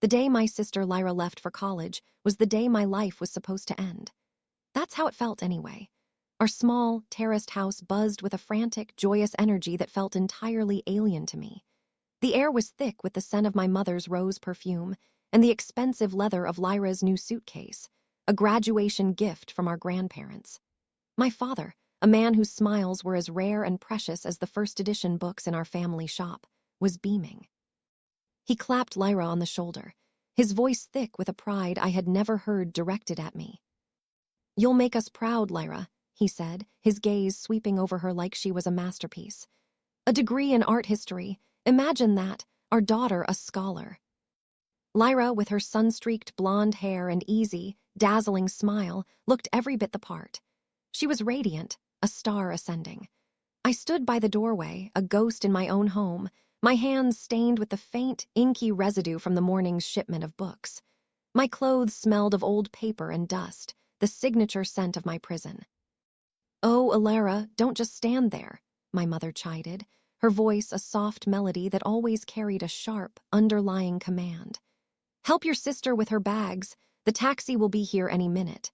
The day my sister Lyra left for college was the day my life was supposed to end. That's how it felt anyway. Our small, terraced house buzzed with a frantic, joyous energy that felt entirely alien to me. The air was thick with the scent of my mother's rose perfume and the expensive leather of Lyra's new suitcase, a graduation gift from our grandparents. My father, a man whose smiles were as rare and precious as the first edition books in our family shop, was beaming. He clapped Lyra on the shoulder, his voice thick with a pride I had never heard directed at me. "You'll make us proud, Lyra," he said, his gaze sweeping over her like she was a masterpiece. "A degree in art history, imagine that, our daughter a scholar." Lyra, with her sun-streaked blonde hair and easy, dazzling smile, looked every bit the part. She was radiant, a star ascending. I stood by the doorway, a ghost in my own home, my hands stained with the faint, inky residue from the morning's shipment of books. My clothes smelled of old paper and dust, the signature scent of my prison. "Oh, Alara, don't just stand there," my mother chided, her voice a soft melody that always carried a sharp, underlying command. "Help your sister with her bags. The taxi will be here any minute."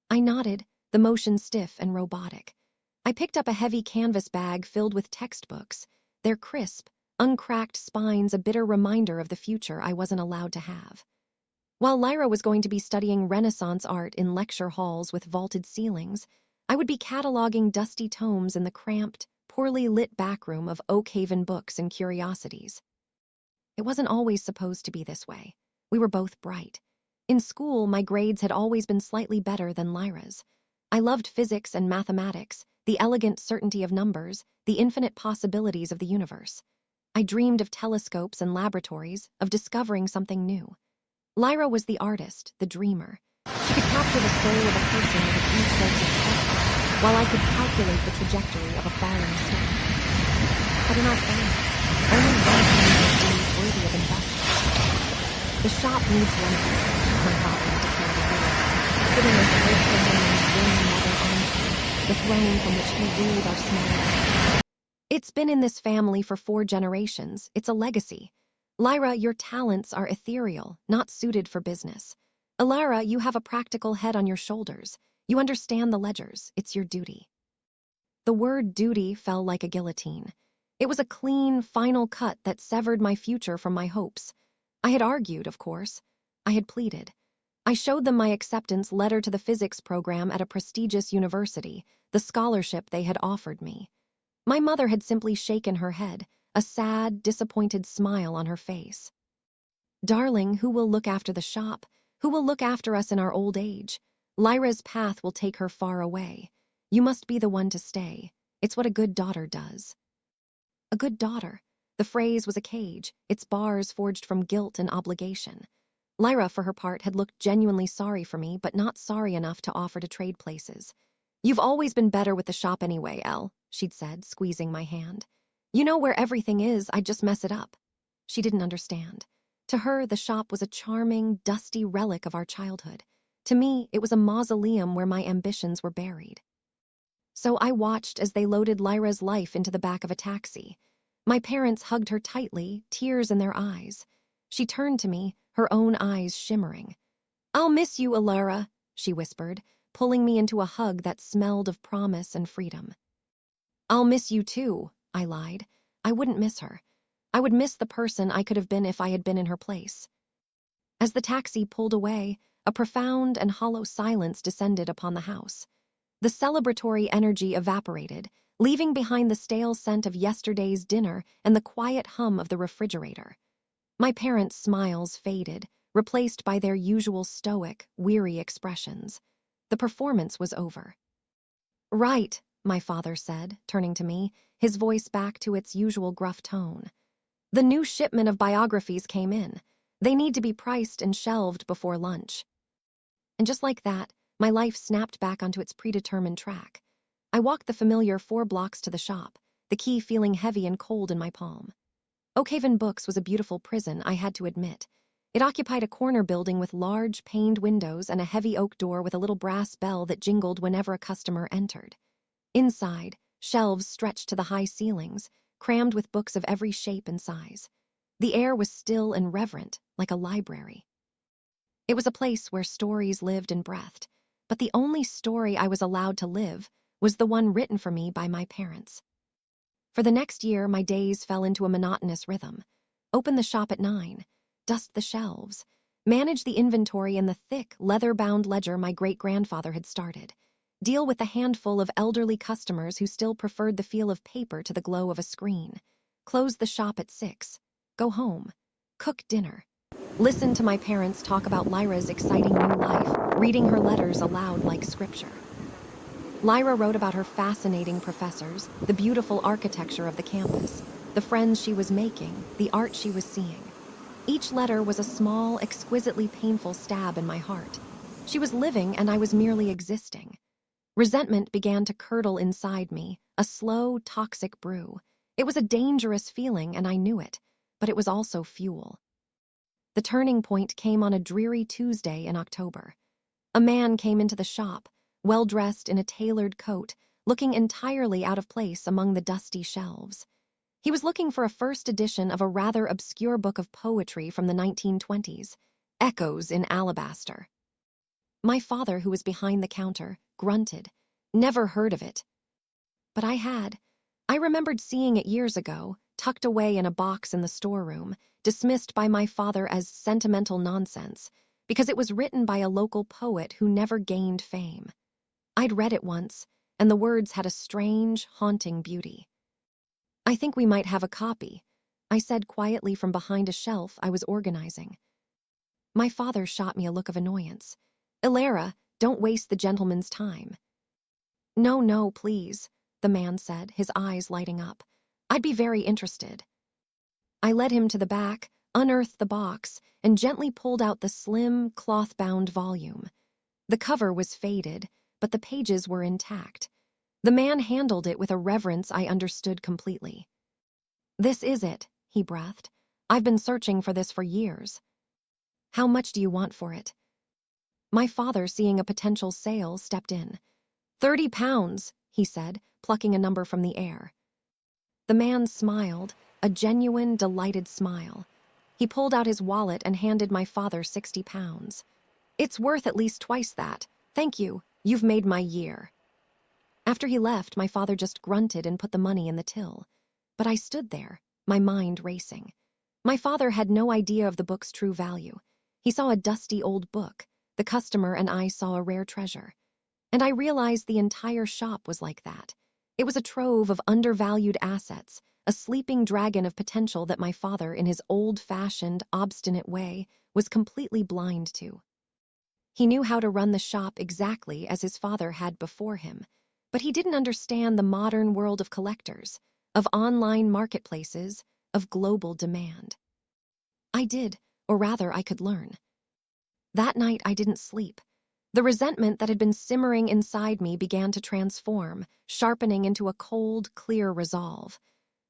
I nodded, the motion stiff and robotic. I picked up a heavy canvas bag filled with textbooks, their crisp, uncracked spines a bitter reminder of the future I wasn't allowed to have. While Lyra was going to be studying Renaissance art in lecture halls with vaulted ceilings, I would be cataloging dusty tomes in the cramped, poorly lit backroom of Oakhaven Books and Curiosities. It wasn't always supposed to be this way. We were both bright. In school, my grades had always been slightly better than Lyra's. I loved physics and mathematics, the elegant certainty of numbers, the infinite possibilities of the universe. I dreamed of telescopes and laboratories, of discovering something new. Lyra was the artist, the dreamer. She could capture the soul of a person with a few strokes of chalk, while I could calculate the trajectory of a falling star. But in our family, only one thing was deemed worthy of investment. "The shop needs renovating," my father declared a year, sitting as a grateful woman's willing mother armchair, the throne from which he ruled our small life. "It's been in this family for 4 generations. It's a legacy. Lyra, your talents are ethereal, not suited for business. Alara, you have a practical head on your shoulders. You understand the ledgers. It's your duty." The word duty fell like a guillotine. It was a clean, final cut that severed my future from my hopes. I had argued, of course. I had pleaded. I showed them my acceptance letter to the physics program at a prestigious university, the scholarship they had offered me. My mother had simply shaken her head, a sad, disappointed smile on her face. "Darling, who will look after the shop? Who will look after us in our old age? Lyra's path will take her far away. You must be the one to stay. It's what a good daughter does." A good daughter. The phrase was a cage, its bars forged from guilt and obligation. Lyra, for her part, had looked genuinely sorry for me, but not sorry enough to offer to trade places. "You've always been better with the shop anyway, Elle," she'd said, squeezing my hand. "You know where everything is, I'd just mess it up." She didn't understand. To her, the shop was a charming, dusty relic of our childhood. To me, it was a mausoleum where my ambitions were buried. So I watched as they loaded Lyra's life into the back of a taxi. My parents hugged her tightly, tears in their eyes. She turned to me, her own eyes shimmering. "I'll miss you, Alara," she whispered, pulling me into a hug that smelled of promise and freedom. "I'll miss you too," I lied. I wouldn't miss her. I would miss the person I could have been if I had been in her place. As the taxi pulled away, a profound and hollow silence descended upon the house. The celebratory energy evaporated, leaving behind the stale scent of yesterday's dinner and the quiet hum of the refrigerator. My parents' smiles faded, replaced by their usual stoic, weary expressions. The performance was over. "Right," my father said, turning to me, his voice back to its usual gruff tone. "The new shipment of biographies came in. They need to be priced and shelved before lunch." And just like that, my life snapped back onto its predetermined track. I walked the familiar 4 blocks to the shop, the key feeling heavy and cold in my palm. Oakhaven Books was a beautiful prison, I had to admit. It occupied a corner building with large, paned windows and a heavy oak door with a little brass bell that jingled whenever a customer entered. Inside, shelves stretched to the high ceilings, crammed with books of every shape and size. The air was still and reverent, like a library. It was a place where stories lived and breathed, but the only story I was allowed to live was the one written for me by my parents. For the next year, my days fell into a monotonous rhythm. Open the shop at 9, dust the shelves, manage the inventory in the thick, leather-bound ledger my great-grandfather had started, deal with the handful of elderly customers who still preferred the feel of paper to the glow of a screen, close the shop at 6, go home, cook dinner, listen to my parents talk about Lyra's exciting new life, reading her letters aloud like scripture. Lyra wrote about her fascinating professors, the beautiful architecture of the campus, the friends she was making, the art she was seeing. Each letter was a small, exquisitely painful stab in my heart. She was living and I was merely existing. Resentment began to curdle inside me, a slow, toxic brew. It was a dangerous feeling and I knew it, but it was also fuel. The turning point came on a dreary Tuesday in October. A man came into the shop, well-dressed in a tailored coat, looking entirely out of place among the dusty shelves. He was looking for a first edition of a rather obscure book of poetry from the 1920s, Ethos in alabaster. My father, who was behind the counter, grunted. Never heard of it. But I had. I remembered seeing it years ago, tucked away in a box in the storeroom, dismissed by my father as sentimental nonsense, because it was written by a local poet who never gained fame. I'd read it once, and the words had a strange, haunting beauty. I think we might have a copy, I said quietly from behind a shelf I was organizing. My father shot me a look of annoyance. Ilara, don't waste the gentleman's time. No, please, the man said, his eyes lighting up. I'd be very interested. I led him to the back, unearthed the box, and gently pulled out the slim, cloth-bound volume. The cover was faded, but the pages were intact. The man handled it with a reverence I understood completely. This is it, he breathed. I've been searching for this for years. How much do you want for it? My father, seeing a potential sale, stepped in. £30, he said, plucking a number from the air. The man smiled, a genuine, delighted smile. He pulled out his wallet and handed my father £60. It's worth at least twice that. Thank you. You've made my year. After he left, my father just grunted and put the money in the till. But I stood there, my mind racing. My father had no idea of the book's true value. He saw a dusty old book. The customer and I saw a rare treasure. And I realized the entire shop was like that. It was a trove of undervalued assets, a sleeping dragon of potential that my father, in his old-fashioned, obstinate way, was completely blind to. He knew how to run the shop exactly as his father had before him, but he didn't understand the modern world of collectors, of online marketplaces, of global demand. I did, or rather I could learn. That night I didn't sleep. The resentment that had been simmering inside me began to transform, sharpening into a cold, clear resolve.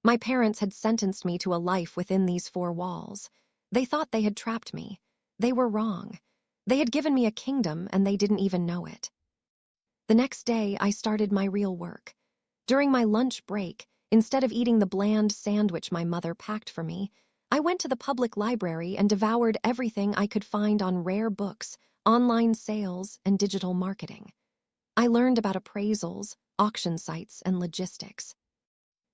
My parents had sentenced me to a life within these four walls. They thought they had trapped me. They were wrong. They had given me a kingdom and they didn't even know it. The next day, I started my real work. During my lunch break, instead of eating the bland sandwich my mother packed for me, I went to the public library and devoured everything I could find on rare books, online sales, and digital marketing. I learned about appraisals, auction sites, and logistics.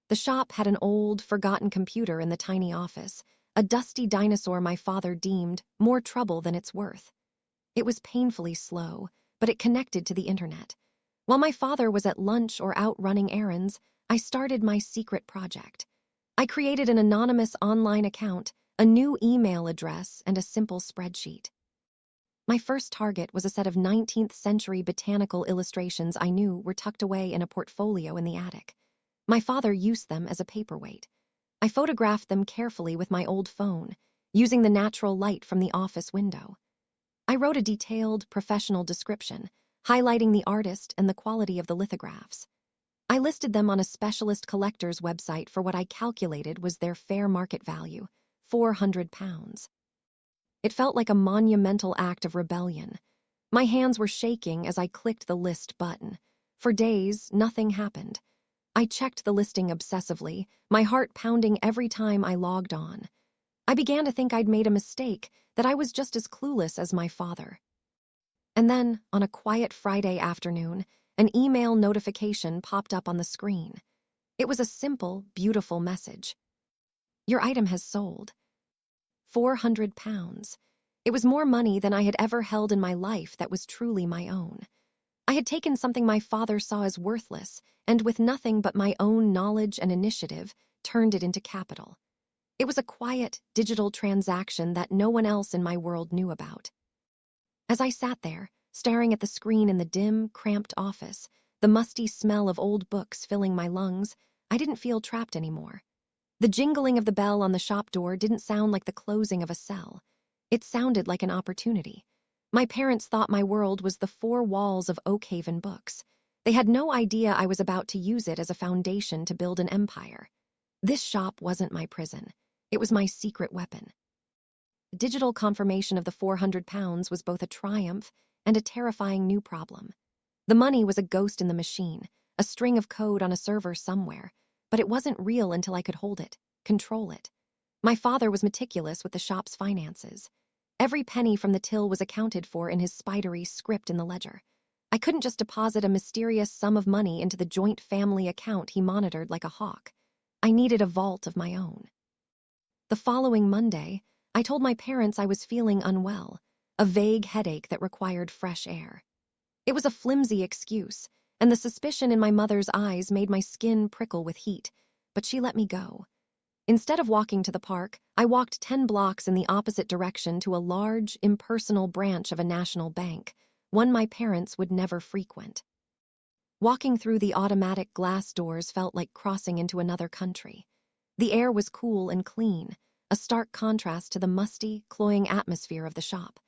The shop had an old, forgotten computer in the tiny office, a dusty dinosaur my father deemed more trouble than it's worth. It was painfully slow, but it connected to the internet. While my father was at lunch or out running errands, I started my secret project. I created an anonymous online account, a new email address, and a simple spreadsheet. My first target was a set of 19th century botanical illustrations I knew were tucked away in a portfolio in the attic. My father used them as a paperweight. I photographed them carefully with my old phone, using the natural light from the office window. I wrote a detailed, professional description, highlighting the artist and the quality of the lithographs. I listed them on a specialist collector's website for what I calculated was their fair market value, £400. It felt like a monumental act of rebellion. My hands were shaking as I clicked the list button. For days, nothing happened. I checked the listing obsessively, my heart pounding every time I logged on. I began to think I'd made a mistake, that I was just as clueless as my father. And then, on a quiet Friday afternoon, an email notification popped up on the screen. It was a simple, beautiful message. Your item has sold. £400. It was more money than I had ever held in my life that was truly my own. I had taken something my father saw as worthless, and with nothing but my own knowledge and initiative, turned it into capital. It was a quiet, digital transaction that no one else in my world knew about. As I sat there, staring at the screen in the dim, cramped office, the musty smell of old books filling my lungs, I didn't feel trapped anymore. The jingling of the bell on the shop door didn't sound like the closing of a cell. It sounded like an opportunity. My parents thought my world was the four walls of Oakhaven Books. They had no idea I was about to use it as a foundation to build an empire. This shop wasn't my prison. It was my secret weapon. The digital confirmation of the £400 was both a triumph and a terrifying new problem. The money was a ghost in the machine, a string of code on a server somewhere, but it wasn't real until I could hold it, control it. My father was meticulous with the shop's finances. Every penny from the till was accounted for in his spidery script in the ledger. I couldn't just deposit a mysterious sum of money into the joint family account he monitored like a hawk. I needed a vault of my own. The following Monday, I told my parents I was feeling unwell, a vague headache that required fresh air. It was a flimsy excuse, and the suspicion in my mother's eyes made my skin prickle with heat, but she let me go. Instead of walking to the park, I walked 10 blocks in the opposite direction to a large, impersonal branch of a national bank, one my parents would never frequent. Walking through the automatic glass doors felt like crossing into another country. The air was cool and clean, a stark contrast to the musty, cloying atmosphere of the shop.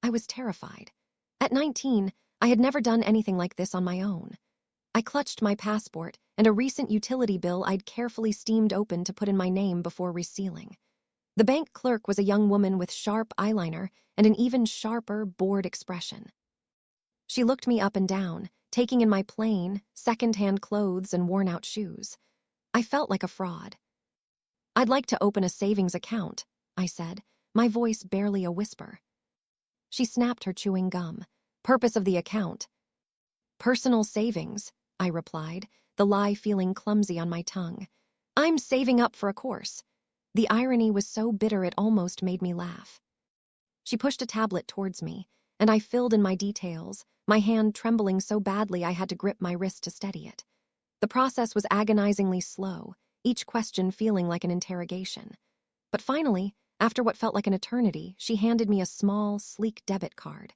I was terrified. At 19, I had never done anything like this on my own. I clutched my passport and a recent utility bill I'd carefully steamed open to put in my name before resealing. The bank clerk was a young woman with sharp eyeliner and an even sharper, bored expression. She looked me up and down, taking in my plain, second-hand clothes and worn-out shoes. I felt like a fraud. "I'd like to open a savings account," I said, my voice barely a whisper. She snapped her chewing gum. "Purpose of the account?" "Personal savings," I replied, the lie feeling clumsy on my tongue. "I'm saving up for a course." The irony was so bitter it almost made me laugh. She pushed a tablet towards me, and I filled in my details, my hand trembling so badly I had to grip my wrist to steady it. The process was agonizingly slow, each question feeling like an interrogation. But finally, after what felt like an eternity, she handed me a small, sleek debit card.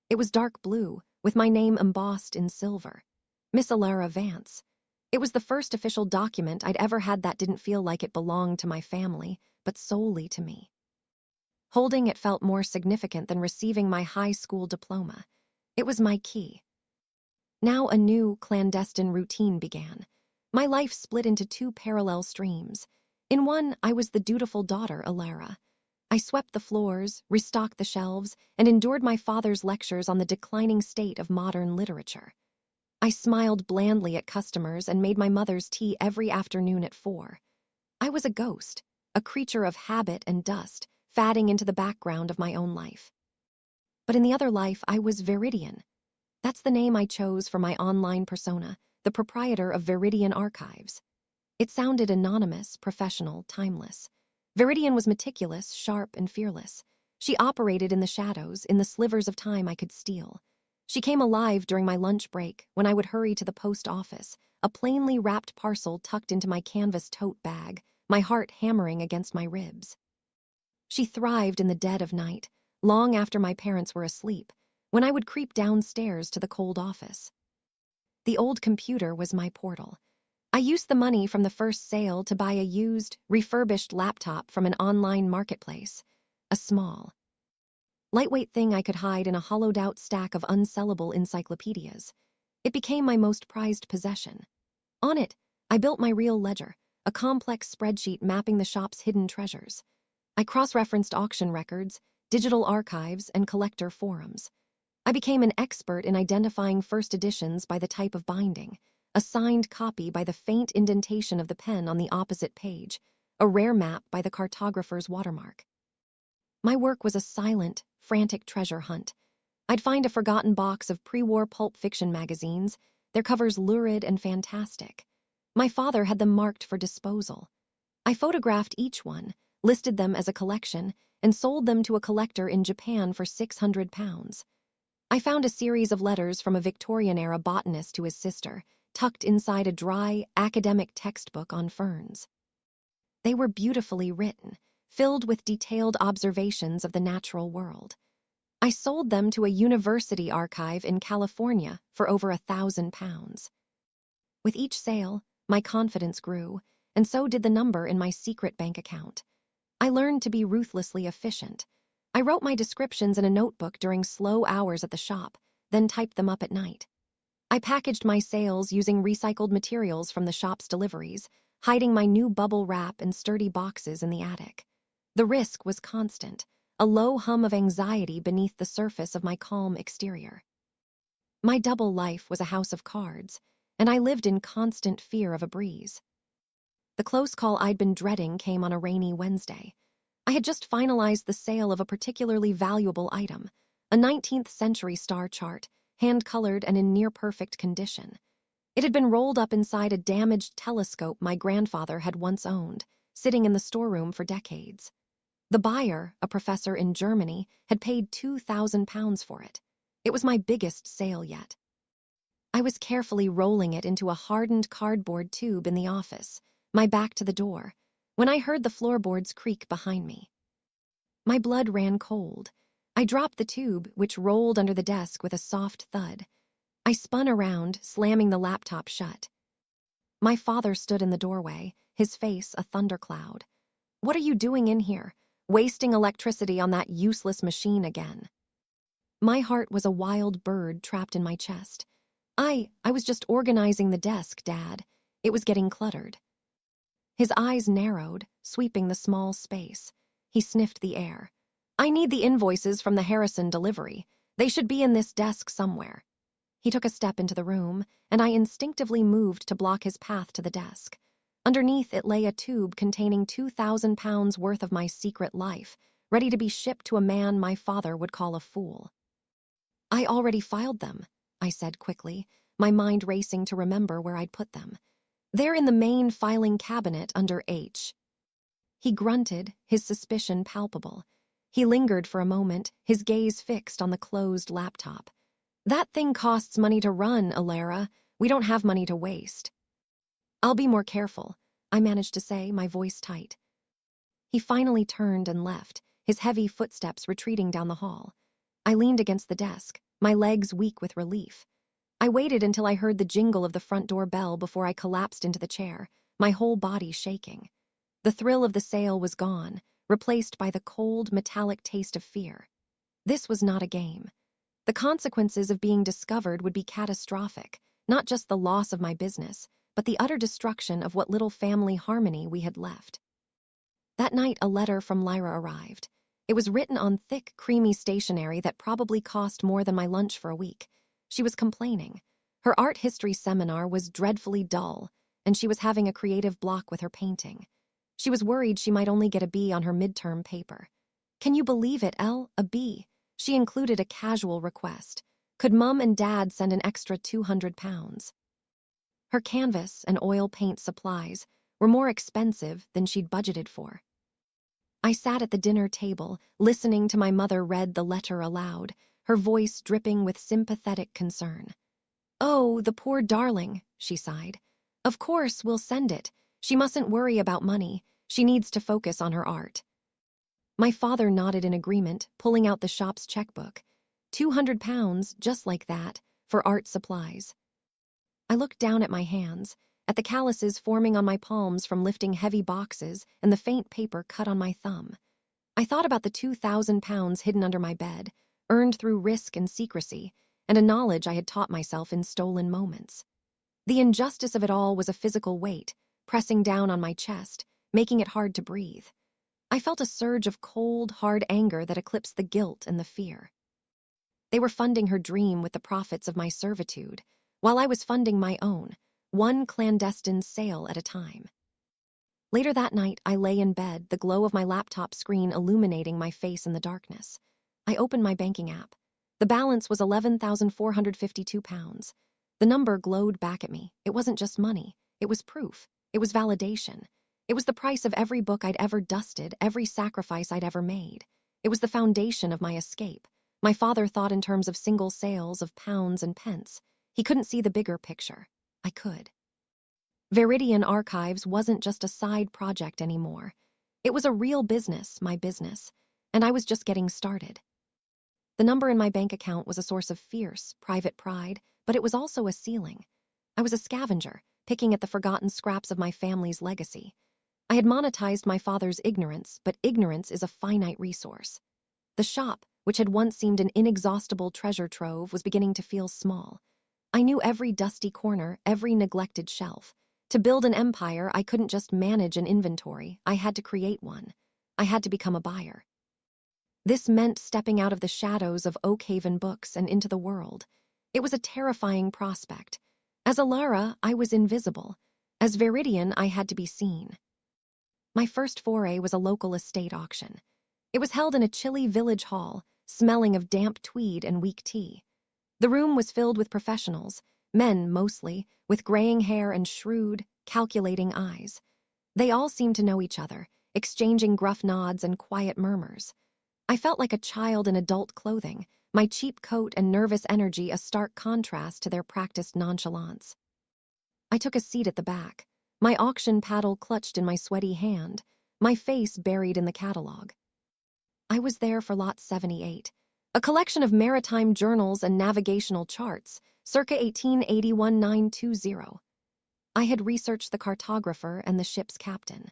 It was dark blue, with my name embossed in silver. Miss Alara Vance. It was the first official document I'd ever had that didn't feel like it belonged to my family, but solely to me. Holding it felt more significant than receiving my high school diploma. It was my key. Now a new, clandestine routine began. My life split into two parallel streams. In one, I was the dutiful daughter, Alara. I swept the floors, restocked the shelves, and endured my father's lectures on the declining state of modern literature. I smiled blandly at customers and made my mother's tea every afternoon at 4. I was a ghost, a creature of habit and dust, fading into the background of my own life. But in the other life, I was Viridian. That's the name I chose for my online persona, the proprietor of Viridian Archives. It sounded anonymous, professional, timeless. Viridian was meticulous, sharp, and fearless. She operated in the shadows, in the slivers of time I could steal. She came alive during my lunch break, when I would hurry to the post office, a plainly wrapped parcel tucked into my canvas tote bag, my heart hammering against my ribs. She thrived in the dead of night, long after my parents were asleep, when I would creep downstairs to the cold office. The old computer was my portal. I used the money from the first sale to buy a used, refurbished laptop from an online marketplace, a small, lightweight thing I could hide in a hollowed-out stack of unsellable encyclopedias. It became my most prized possession. On it, I built my real ledger, a complex spreadsheet mapping the shop's hidden treasures. I cross-referenced auction records, digital archives, and collector forums. I became an expert in identifying first editions by the type of binding, a signed copy by the faint indentation of the pen on the opposite page, a rare map by the cartographer's watermark. My work was a silent, frantic treasure hunt. I'd find a forgotten box of pre-war pulp fiction magazines, their covers lurid and fantastic. My father had them marked for disposal. I photographed each one, listed them as a collection, and sold them to a collector in Japan for £600. I found a series of letters from a Victorian-era botanist to his sister, tucked inside a dry, academic textbook on ferns. They were beautifully written, filled with detailed observations of the natural world. I sold them to a university archive in California for over £1,000. With each sale, my confidence grew, and so did the number in my secret bank account. I learned to be ruthlessly efficient. I wrote my descriptions in a notebook during slow hours at the shop, then typed them up at night. I packaged my sales using recycled materials from the shop's deliveries, hiding my new bubble wrap in sturdy boxes in the attic. The risk was constant, a low hum of anxiety beneath the surface of my calm exterior. My double life was a house of cards, and I lived in constant fear of a breeze. The close call I'd been dreading came on a rainy Wednesday. I had just finalized the sale of a particularly valuable item, a 19th century star chart, hand-colored and in near-perfect condition. It had been rolled up inside a damaged telescope my grandfather had once owned, sitting in the storeroom for decades. The buyer, a professor in Germany, had paid £2,000 for it. It was my biggest sale yet. I was carefully rolling it into a hardened cardboard tube in the office, my back to the door, when I heard the floorboards creak behind me. My blood ran cold. I dropped the tube, which rolled under the desk with a soft thud. I spun around, slamming the laptop shut. My father stood in the doorway, his face a thundercloud. "What are you doing in here? Wasting electricity on that useless machine again?" My heart was a wild bird trapped in my chest. I was just organizing the desk, Dad. It was getting cluttered. His eyes narrowed, sweeping the small space. He sniffed the air. "I need the invoices from the Harrison delivery. They should be in this desk somewhere." He took a step into the room, and I instinctively moved to block his path to the desk. Underneath it lay a tube containing £2,000 worth of my secret life, ready to be shipped to a man my father would call a fool. "I already filed them," I said quickly, my mind racing to remember where I'd put them. "They're in the main filing cabinet under H." He grunted, his suspicion palpable. He lingered for a moment, his gaze fixed on the closed laptop. "That thing costs money to run, Alara. We don't have money to waste." "I'll be more careful," I managed to say, my voice tight. He finally turned and left, his heavy footsteps retreating down the hall. I leaned against the desk, my legs weak with relief. I waited until I heard the jingle of the front door bell before I collapsed into the chair, my whole body shaking. The thrill of the sale was gone, replaced by the cold, metallic taste of fear. This was not a game. The consequences of being discovered would be catastrophic, not just the loss of my business, but the utter destruction of what little family harmony we had left. That night, a letter from Lyra arrived. It was written on thick, creamy stationery that probably cost more than my lunch for a week. She was complaining. Her art history seminar was dreadfully dull, and she was having a creative block with her painting. She was worried she might only get a B on her midterm paper. "Can you believe it, Elle? A B?" She included a casual request. Could Mum and Dad send an extra £200? Her canvas and oil paint supplies were more expensive than she'd budgeted for. I sat at the dinner table, listening to my mother read the letter aloud, her voice dripping with sympathetic concern. "Oh, the poor darling," she sighed. "Of course, we'll send it. She mustn't worry about money. She needs to focus on her art." My father nodded in agreement, pulling out the shop's checkbook. £200, just like that, for art supplies. I looked down at my hands, at the calluses forming on my palms from lifting heavy boxes and the faint paper cut on my thumb. I thought about the £2,000 hidden under my bed, earned through risk and secrecy, and a knowledge I had taught myself in stolen moments. The injustice of it all was a physical weight, pressing down on my chest, making it hard to breathe. I felt a surge of cold, hard anger that eclipsed the guilt and the fear. They were funding her dream with the profits of my servitude, while I was funding my own, one clandestine sale at a time. Later that night, I lay in bed, the glow of my laptop screen illuminating my face in the darkness. I opened my banking app. The balance was £11,452. The number glowed back at me. It wasn't just money. It was proof. It was validation. It was the price of every book I'd ever dusted, every sacrifice I'd ever made. It was the foundation of my escape. My father thought in terms of single sales, of pounds and pence. He couldn't see the bigger picture. I could. Veridian Archives wasn't just a side project anymore. It was a real business, my business, and I was just getting started. The number in my bank account was a source of fierce, private pride, but it was also a ceiling. I was a scavenger, picking at the forgotten scraps of my family's legacy. I had monetized my father's ignorance, but ignorance is a finite resource. The shop, which had once seemed an inexhaustible treasure trove, was beginning to feel small. I knew every dusty corner, every neglected shelf. To build an empire, I couldn't just manage an inventory. I had to create one. I had to become a buyer. This meant stepping out of the shadows of Oakhaven Books and into the world. It was a terrifying prospect. As Alara, I was invisible. As Veridian, I had to be seen. My first foray was a local estate auction. It was held in a chilly village hall, smelling of damp tweed and weak tea. The room was filled with professionals, men mostly, with graying hair and shrewd, calculating eyes. They all seemed to know each other, exchanging gruff nods and quiet murmurs. I felt like a child in adult clothing, my cheap coat and nervous energy a stark contrast to their practiced nonchalance. I took a seat at the back, my auction paddle clutched in my sweaty hand, my face buried in the catalog. I was there for Lot 78, a collection of maritime journals and navigational charts, circa 1881-920. I had researched the cartographer and the ship's captain.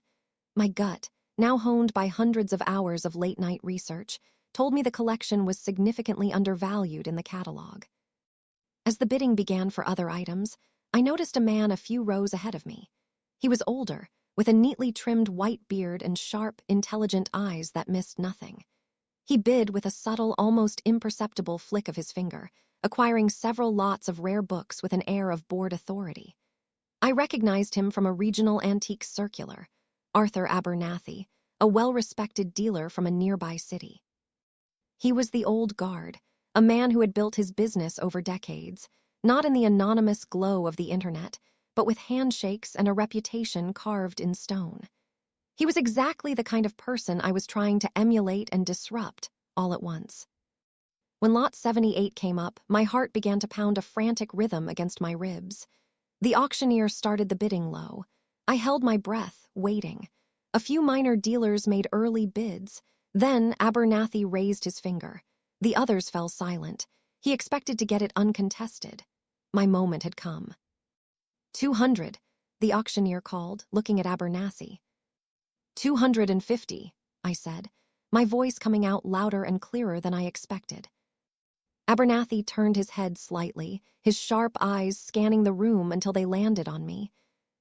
My gut, now honed by hundreds of hours of late-night research, told me the collection was significantly undervalued in the catalog. As the bidding began for other items, I noticed a man a few rows ahead of me. He was older, with a neatly trimmed white beard and sharp, intelligent eyes that missed nothing. He bid with a subtle, almost imperceptible flick of his finger, acquiring several lots of rare books with an air of bored authority. I recognized him from a regional antique circular, Arthur Abernathy, a well-respected dealer from a nearby city. He was the old guard, a man who had built his business over decades, not in the anonymous glow of the internet, but with handshakes and a reputation carved in stone. He was exactly the kind of person I was trying to emulate and disrupt, all at once. When Lot 78 came up, my heart began to pound a frantic rhythm against my ribs. The auctioneer started the bidding low. I held my breath, waiting. A few minor dealers made early bids. Then Abernathy raised his finger. The others fell silent. He expected to get it uncontested. My moment had come. 200, the auctioneer called, looking at Abernathy. 250, I said, my voice coming out louder and clearer than I expected. Abernathy turned his head slightly, his sharp eyes scanning the room until they landed on me.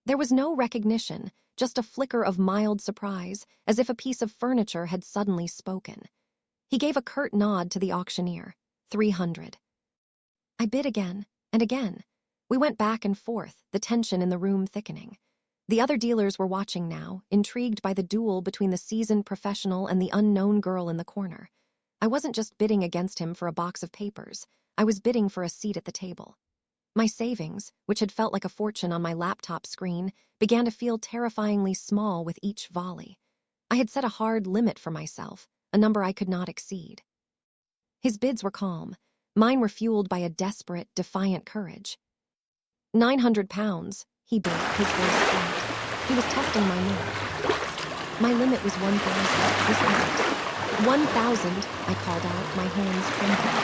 There was no recognition, just a flicker of mild surprise, as if a piece of furniture had suddenly spoken. He gave a curt nod to the auctioneer. 300. I bid again, and again. We went back and forth, the tension in the room thickening. The other dealers were watching now, intrigued by the duel between the seasoned professional and the unknown girl in the corner. I wasn't just bidding against him for a box of papers. I was bidding for a seat at the table. My savings, which had felt like a fortune on my laptop screen, began to feel terrifyingly small with each volley. I had set a hard limit for myself, a number I could not exceed. His bids were calm. Mine were fueled by a desperate, defiant courage. £900, he bid, his voice flat. He was testing my nerve. My limit was 1,000. This was it. 1,000, I called out, my hands trembling.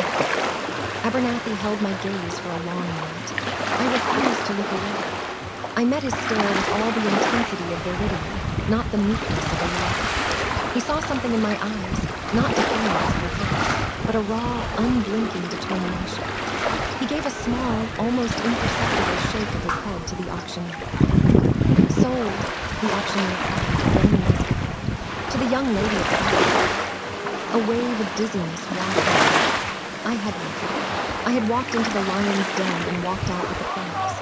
Abernathy held my gaze for a long moment. I refused to look away. I met his stare with all the intensity of Veridian, not the meekness of a lion. He saw something in my eyes, not defiance perhaps, but a raw, unblinking determination. He gave a small, almost imperceptible shake of his head to the auctioneer. Sold, the auctioneer cried, banging his head. To the young lady at the back. A wave of dizziness washed over me. I had won. I had walked into the lion's den and walked out with the prize.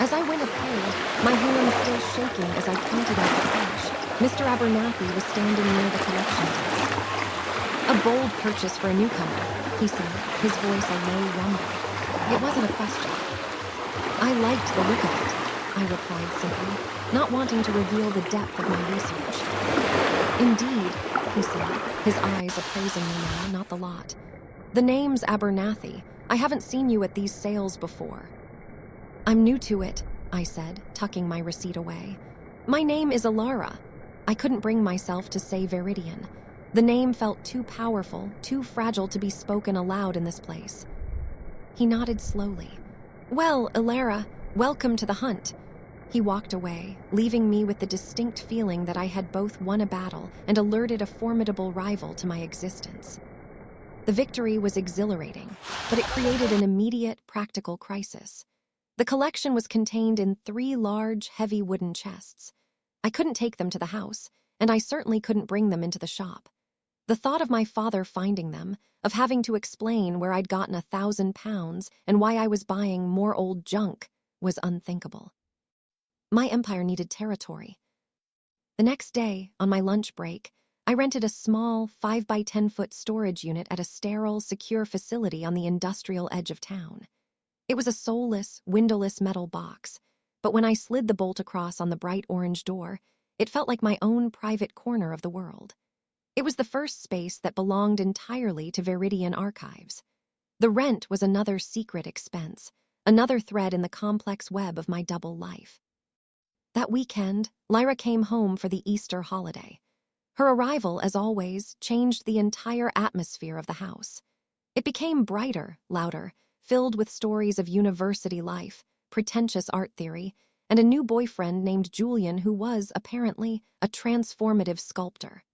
As I went a pay, my hands still shaking as I pointed out the cash, Mr. Abernathy was standing near the collection desk. "A bold purchase for a newcomer," he said, his voice a low rumble. It wasn't a question. "I liked the look of it," I replied simply, not wanting to reveal the depth of my research. "Indeed," he said, his eyes appraising me now, not the lot. "The name's Abernathy. I haven't seen you at these sales before." "I'm new to it," I said, tucking my receipt away. "My name is Alara." I couldn't bring myself to say Viridian. The name felt too powerful, too fragile to be spoken aloud in this place. He nodded slowly. "Well, Alara, welcome to the hunt." He walked away, leaving me with the distinct feeling that I had both won a battle and alerted a formidable rival to my existence. The victory was exhilarating, but it created an immediate, practical crisis. The collection was contained in 3 large, heavy wooden chests. I couldn't take them to the house, and I certainly couldn't bring them into the shop. The thought of my father finding them, of having to explain where I'd gotten £1,000 and why I was buying more old junk, was unthinkable. My empire needed territory. The next day, on my lunch break, I rented a small 5 by 10-foot storage unit at a sterile, secure facility on the industrial edge of town. It was a soulless, windowless metal box, but when I slid the bolt across on the bright orange door, it felt like my own private corner of the world. It was the first space that belonged entirely to Viridian Archives. The rent was another secret expense, another thread in the complex web of my double life. That weekend, Lyra came home for the Easter holiday. Her arrival, as always, changed the entire atmosphere of the house. It became brighter, louder, filled with stories of university life, pretentious art theory, and a new boyfriend named Julian who was, apparently, a transformative sculptor.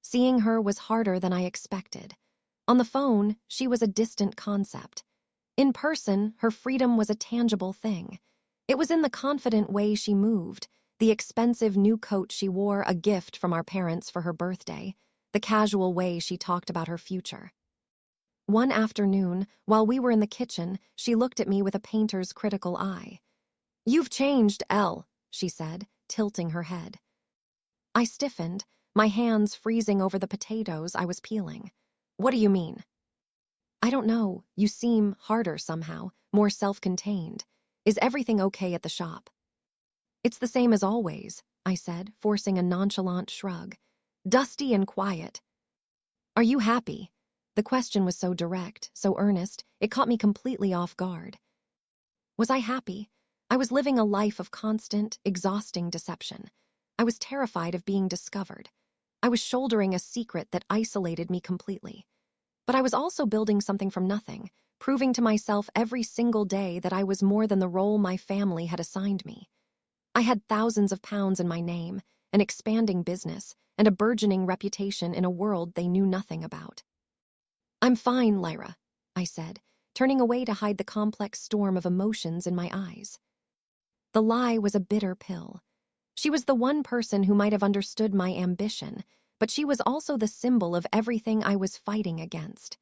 Seeing her was harder than I expected. On the phone, she was a distant concept. In person, her freedom was a tangible thing. It was in the confident way she moved, the expensive new coat she wore, a gift from our parents for her birthday, the casual way she talked about her future. One afternoon, while we were in the kitchen, she looked at me with a painter's critical eye. "You've changed, Elle," she said, tilting her head. I stiffened, my hands freezing over the potatoes I was peeling. "What do you mean?" "I don't know. You seem harder somehow, more self-contained. Is everything okay at the shop?" "It's the same as always," I said, forcing a nonchalant shrug. "Dusty and quiet." "Are you happy?" The question was so direct, so earnest, it caught me completely off guard. Was I happy? I was living a life of constant, exhausting deception. I was terrified of being discovered. I was shouldering a secret that isolated me completely. But I was also building something from nothing, proving to myself every single day that I was more than the role my family had assigned me. I had thousands of pounds in my name, an expanding business, and a burgeoning reputation in a world they knew nothing about. "I'm fine, Lyra," I said, turning away to hide the complex storm of emotions in my eyes. The lie was a bitter pill. She was the one person who might have understood my ambition, but she was also the symbol of everything I was fighting against.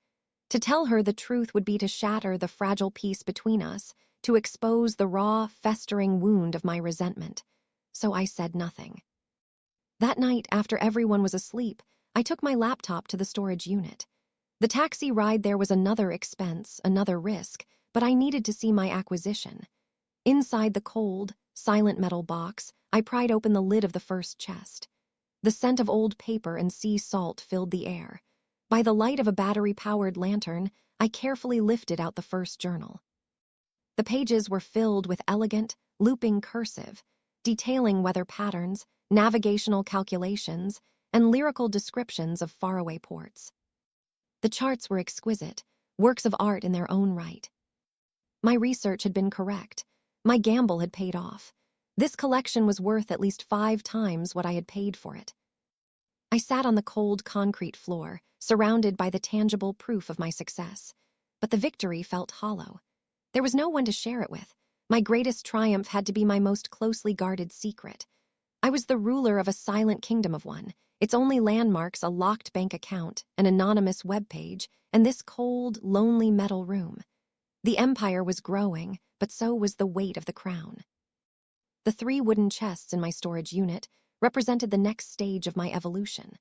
To tell her the truth would be to shatter the fragile peace between us, to expose the raw, festering wound of my resentment. So I said nothing. That night, after everyone was asleep, I took my laptop to the storage unit. The taxi ride there was another expense, another risk, but I needed to see my acquisition. Inside the cold, silent metal box, I pried open the lid of the first chest. The scent of old paper and sea salt filled the air. By the light of a battery-powered lantern, I carefully lifted out the first journal. The pages were filled with elegant, looping cursive, detailing weather patterns, navigational calculations, and lyrical descriptions of faraway ports. The charts were exquisite, works of art in their own right. My research had been correct. My gamble had paid off. This collection was worth at least 5 times what I had paid for it. I sat on the cold concrete floor, surrounded by the tangible proof of my success. But the victory felt hollow. There was no one to share it with. My greatest triumph had to be my most closely guarded secret. I was the ruler of a silent kingdom of one, its only landmarks a locked bank account, an anonymous web page, and this cold, lonely metal room. The empire was growing, but so was the weight of the crown. The 3 wooden chests in my storage unit, represented the next stage of my evolution.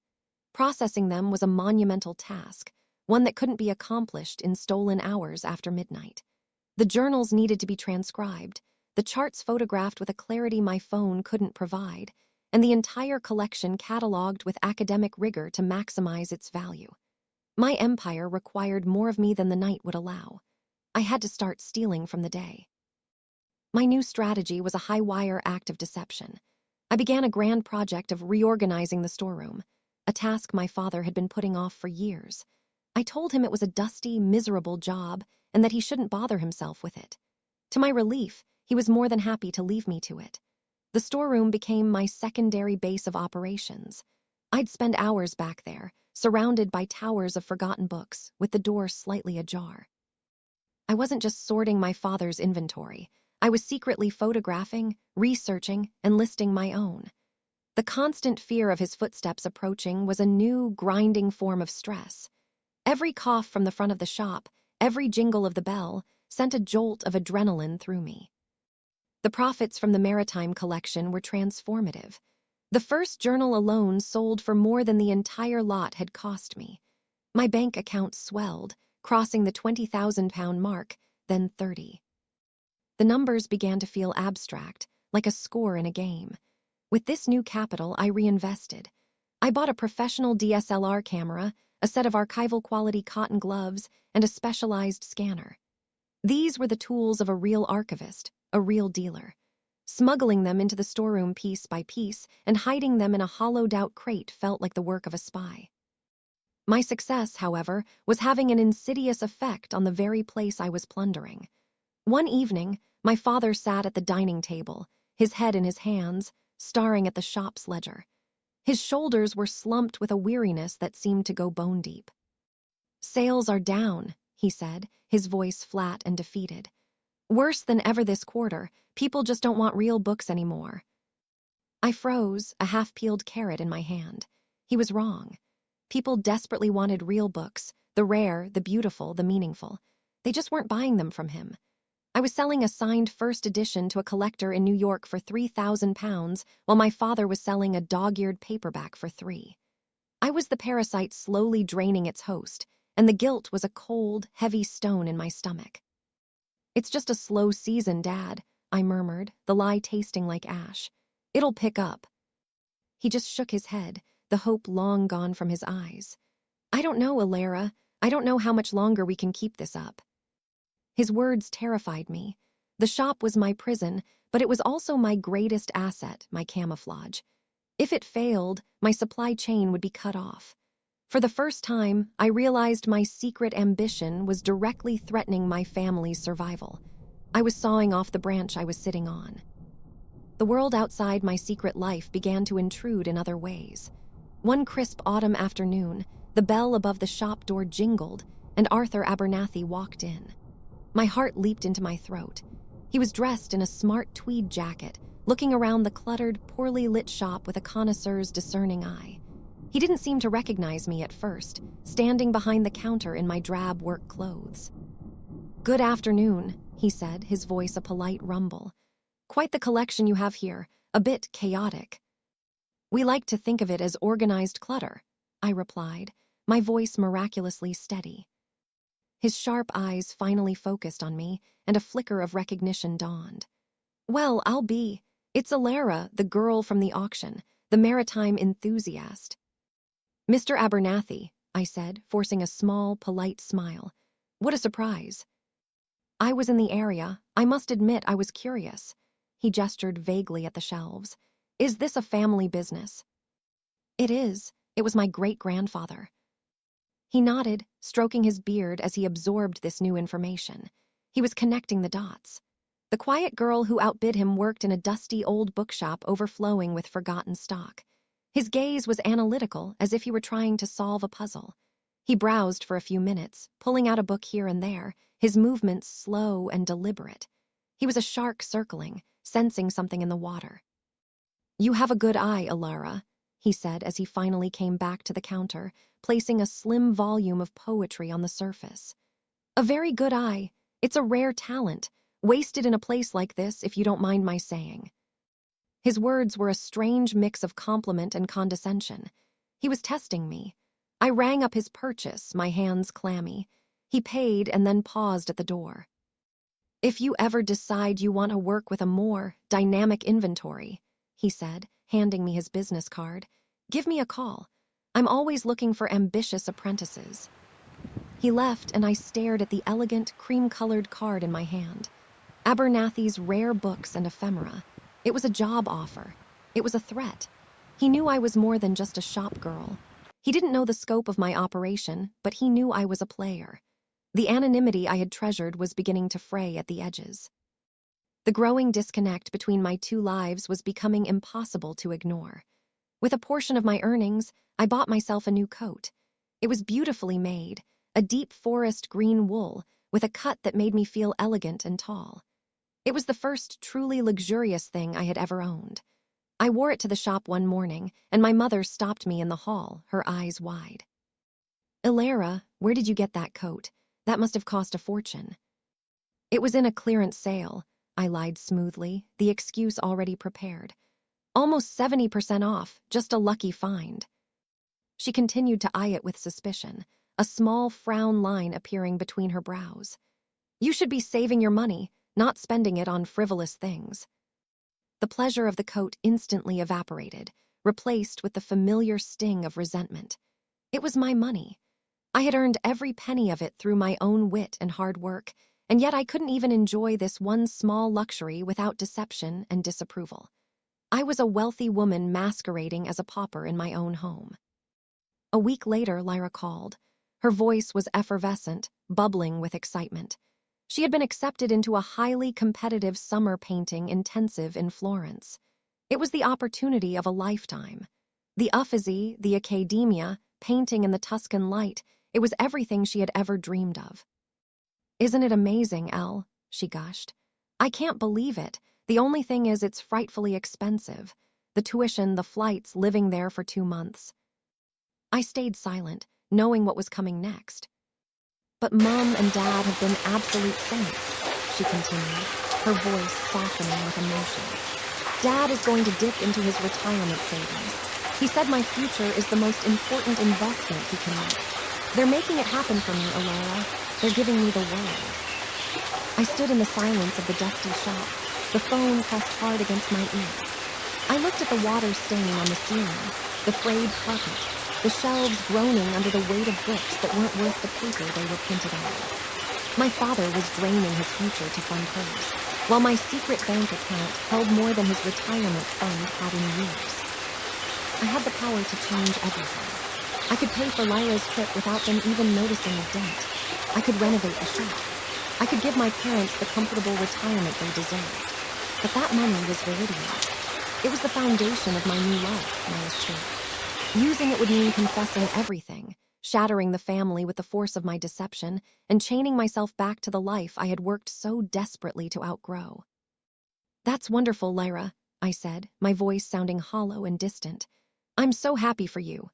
Processing them was a monumental task, one that couldn't be accomplished in stolen hours after midnight. The journals needed to be transcribed, the charts photographed with a clarity my phone couldn't provide, and the entire collection cataloged with academic rigor to maximize its value. My empire required more of me than the night would allow. I had to start stealing from the day. My new strategy was a high-wire act of deception. I began a grand project of reorganizing the storeroom, a task my father had been putting off for years. I told him it was a dusty, miserable job and that he shouldn't bother himself with it. To my relief, he was more than happy to leave me to it. The storeroom became my secondary base of operations. I'd spend hours back there, surrounded by towers of forgotten books, with the door slightly ajar. I wasn't just sorting my father's inventory. I was secretly photographing, researching, and listing my own. The constant fear of his footsteps approaching was a new, grinding form of stress. Every cough from the front of the shop, every jingle of the bell, sent a jolt of adrenaline through me. The profits from the maritime collection were transformative. The first journal alone sold for more than the entire lot had cost me. My bank account swelled, crossing the £20,000 mark, then 30. The numbers began to feel abstract, like a score in a game. With this new capital, I reinvested. I bought a professional DSLR camera, a set of archival-quality cotton gloves, and a specialized scanner. These were the tools of a real archivist, a real dealer. Smuggling them into the storeroom piece by piece and hiding them in a hollowed-out crate felt like the work of a spy. My success, however, was having an insidious effect on the very place I was plundering. One evening, my father sat at the dining table, his head in his hands, staring at the shop's ledger. His shoulders were slumped with a weariness that seemed to go bone deep. "Sales are down," he said, his voice flat and defeated. "Worse than ever this quarter. People just don't want real books anymore." I froze, a half-peeled carrot in my hand. He was wrong. People desperately wanted real books, the rare, the beautiful, the meaningful. They just weren't buying them from him. I was selling a signed first edition to a collector in New York for £3,000, while my father was selling a dog-eared paperback for $3. I was the parasite slowly draining its host, and the guilt was a cold, heavy stone in my stomach. "It's just a slow season, Dad," I murmured, the lie tasting like ash. "It'll pick up." He just shook his head, the hope long gone from his eyes. "I don't know, Alara. I don't know how much longer we can keep this up." His words terrified me. The shop was my prison, but it was also my greatest asset, my camouflage. If it failed, my supply chain would be cut off. For the first time, I realized my secret ambition was directly threatening my family's survival. I was sawing off the branch I was sitting on. The world outside my secret life began to intrude in other ways. One crisp autumn afternoon, the bell above the shop door jingled, and Arthur Abernathy walked in. My heart leaped into my throat. He was dressed in a smart tweed jacket, looking around the cluttered, poorly lit shop with a connoisseur's discerning eye. He didn't seem to recognize me at first, standing behind the counter in my drab work clothes. "Good afternoon," he said, his voice a polite rumble. "Quite the collection you have here, a bit chaotic." "We like to think of it as organized clutter," I replied, my voice miraculously steady. His sharp eyes finally focused on me, and a flicker of recognition dawned. "Well, It's Alara, the girl from the auction, the maritime enthusiast." "Mr. Abernathy," I said, forcing a small, polite smile. "What a surprise." I was in the area. I must admit I was curious. He gestured vaguely at the shelves. "Is this a family business?" "It is. It was my great-grandfather." He nodded, stroking his beard as he absorbed this new information. He was connecting the dots. The quiet girl who outbid him worked in a dusty old bookshop overflowing with forgotten stock. His gaze was analytical, as if he were trying to solve a puzzle. He browsed for a few minutes, pulling out a book here and there, his movements slow and deliberate. He was a shark circling, sensing something in the water. "You have a good eye, Alara," he said as he finally came back to the counter, placing a slim volume of poetry on the surface. "A very good eye. It's a rare talent, wasted in a place like this, if you don't mind my saying." His words were a strange mix of compliment and condescension. He was testing me. I rang up his purchase, my hands clammy. He paid and then paused at the door. "If you ever decide you want to work with a more dynamic inventory," he said, handing me his business card, "give me a call. I'm always looking for ambitious apprentices." He left and I stared at the elegant, cream-colored card in my hand. Abernathy's rare books and ephemera. It was a job offer. It was a threat. He knew I was more than just a shop girl. He didn't know the scope of my operation, but he knew I was a player. The anonymity I had treasured was beginning to fray at the edges. The growing disconnect between my two lives was becoming impossible to ignore. With a portion of my earnings, I bought myself a new coat. It was beautifully made, a deep forest green wool with a cut that made me feel elegant and tall. It was the first truly luxurious thing I had ever owned. I wore it to the shop one morning, and my mother stopped me in the hall, her eyes wide. "Ilara, where did you get that coat? That must have cost a fortune." "It was in a clearance sale," I lied smoothly, the excuse already prepared. "Almost 70% off, just a lucky find." She continued to eye it with suspicion, a small frown line appearing between her brows. "You should be saving your money, not spending it on frivolous things." The pleasure of the coat instantly evaporated, replaced with the familiar sting of resentment. It was my money. I had earned every penny of it through my own wit and hard work, and yet I couldn't even enjoy this one small luxury without deception and disapproval. I was a wealthy woman masquerading as a pauper in my own home. A week later, Lyra called. Her voice was effervescent, bubbling with excitement. She had been accepted into a highly competitive summer painting intensive in Florence. It was the opportunity of a lifetime. The Uffizi, the academia, painting in the Tuscan light, it was everything she had ever dreamed of. "Isn't it amazing, Elle?" she gushed. "I can't believe it. The only thing is it's frightfully expensive. The tuition, the flights, living there for 2 months." I stayed silent, knowing what was coming next. "But Mom and Dad have been absolute saints," she continued, her voice softening with emotion. "Dad is going to dip into his retirement savings. He said my future is the most important investment he can make. They're making it happen for me, Ilara. They're giving me the world." I stood in the silence of the dusty shop, the phone pressed hard against my ear. I looked at the water stain on the ceiling, the frayed carpet, the shelves groaning under the weight of books that weren't worth the paper they were printed on. My father was draining his future to fund hers, while my secret bank account held more than his retirement fund had in years. I had the power to change everything. I could pay for Lyra's trip without them even noticing a dent. I could renovate the shop. I could give my parents the comfortable retirement they deserved. But that money was Viridian's. It was the foundation of my new life, my estate. Using it would mean confessing everything, shattering the family with the force of my deception, and chaining myself back to the life I had worked so desperately to outgrow. "That's wonderful, Lyra," I said, my voice sounding hollow and distant. "I'm so happy for you."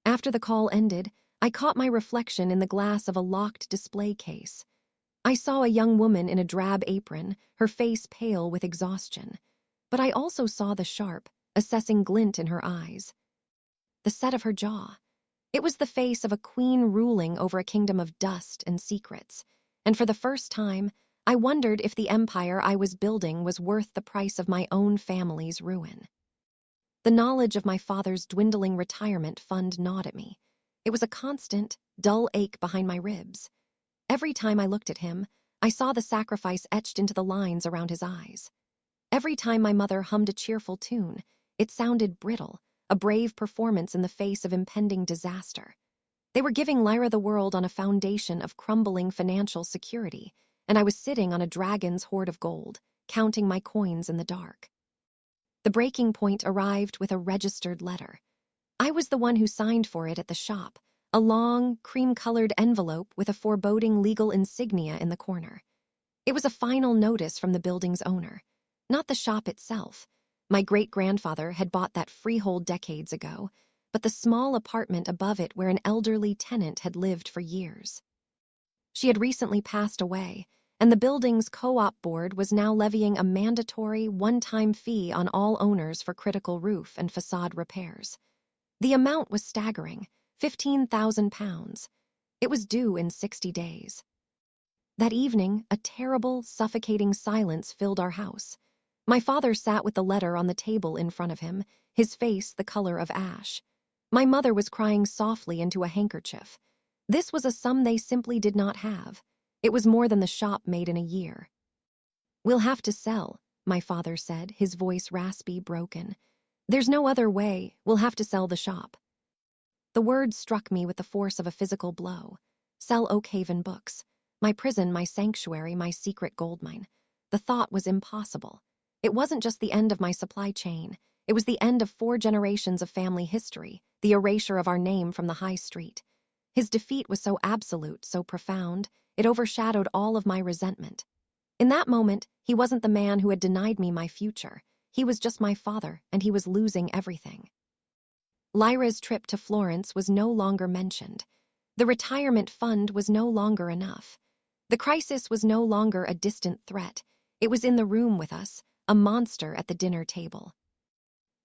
After the call ended, I caught my reflection in the glass of a locked display case. I saw a young woman in a drab apron, her face pale with exhaustion. But I also saw the sharp, assessing glint in her eyes. The set of her jaw. It was the face of a queen ruling over a kingdom of dust and secrets, and for the first time, I wondered if the empire I was building was worth the price of my own family's ruin. The knowledge of my father's dwindling retirement fund gnawed at me. It was a constant, dull ache behind my ribs. Every time I looked at him, I saw the sacrifice etched into the lines around his eyes. Every time my mother hummed a cheerful tune, it sounded brittle, a brave performance in the face of impending disaster. They were giving Lyra the world on a foundation of crumbling financial security, and I was sitting on a dragon's hoard of gold, counting my coins in the dark. The breaking point arrived with a registered letter. I was the one who signed for it at the shop, a long, cream-colored envelope with a foreboding legal insignia in the corner. It was a final notice from the building's owner, not the shop itself. My great-grandfather had bought that freehold decades ago, but the small apartment above it where an elderly tenant had lived for years. She had recently passed away, and the building's co-op board was now levying a mandatory one-time fee on all owners for critical roof and facade repairs. The amount was staggering, £15,000. It was due in 60 days. That evening, a terrible, suffocating silence filled our house. My father sat with the letter on the table in front of him, his face the color of ash. My mother was crying softly into a handkerchief. This was a sum they simply did not have. It was more than the shop made in a year. "We'll have to sell," my father said, his voice raspy, broken. "There's no other way. We'll have to sell the shop." The words struck me with the force of a physical blow. Sell Oakhaven Books. My prison, my sanctuary, my secret goldmine. The thought was impossible. It wasn't just the end of my supply chain. It was the end of 4 generations of family history, the erasure of our name from the high street. His defeat was so absolute, so profound, it overshadowed all of my resentment. In that moment, he wasn't the man who had denied me my future. He was just my father, and he was losing everything. Lyra's trip to Florence was no longer mentioned. The retirement fund was no longer enough. The crisis was no longer a distant threat. It was in the room with us, a monster at the dinner table.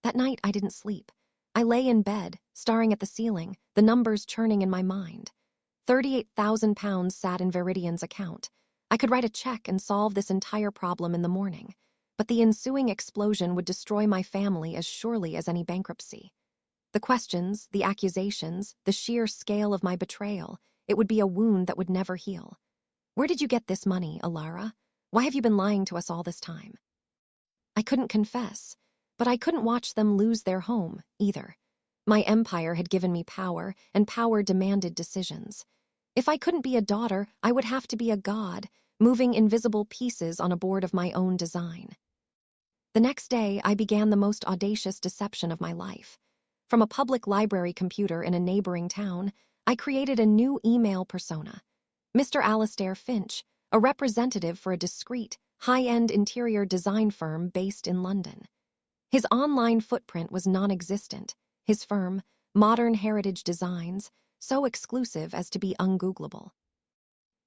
That night, I didn't sleep. I lay in bed, staring at the ceiling, the numbers churning in my mind. £38,000 sat in Viridian's account. I could write a check and solve this entire problem in the morning. But the ensuing explosion would destroy my family as surely as any bankruptcy. The questions, the accusations, the sheer scale of my betrayal, it would be a wound that would never heal. "Where did you get this money, Alara? Why have you been lying to us all this time?" I couldn't confess, but I couldn't watch them lose their home, either. My empire had given me power, and power demanded decisions. If I couldn't be a daughter, I would have to be a god, moving invisible pieces on a board of my own design. The next day, I began the most audacious deception of my life. From a public library computer in a neighboring town, I created a new email persona. Mr. Alastair Finch, a representative for a discreet, high-end interior design firm based in London. His online footprint was non-existent. His firm, Modern Heritage Designs, so exclusive as to be ungoogleable.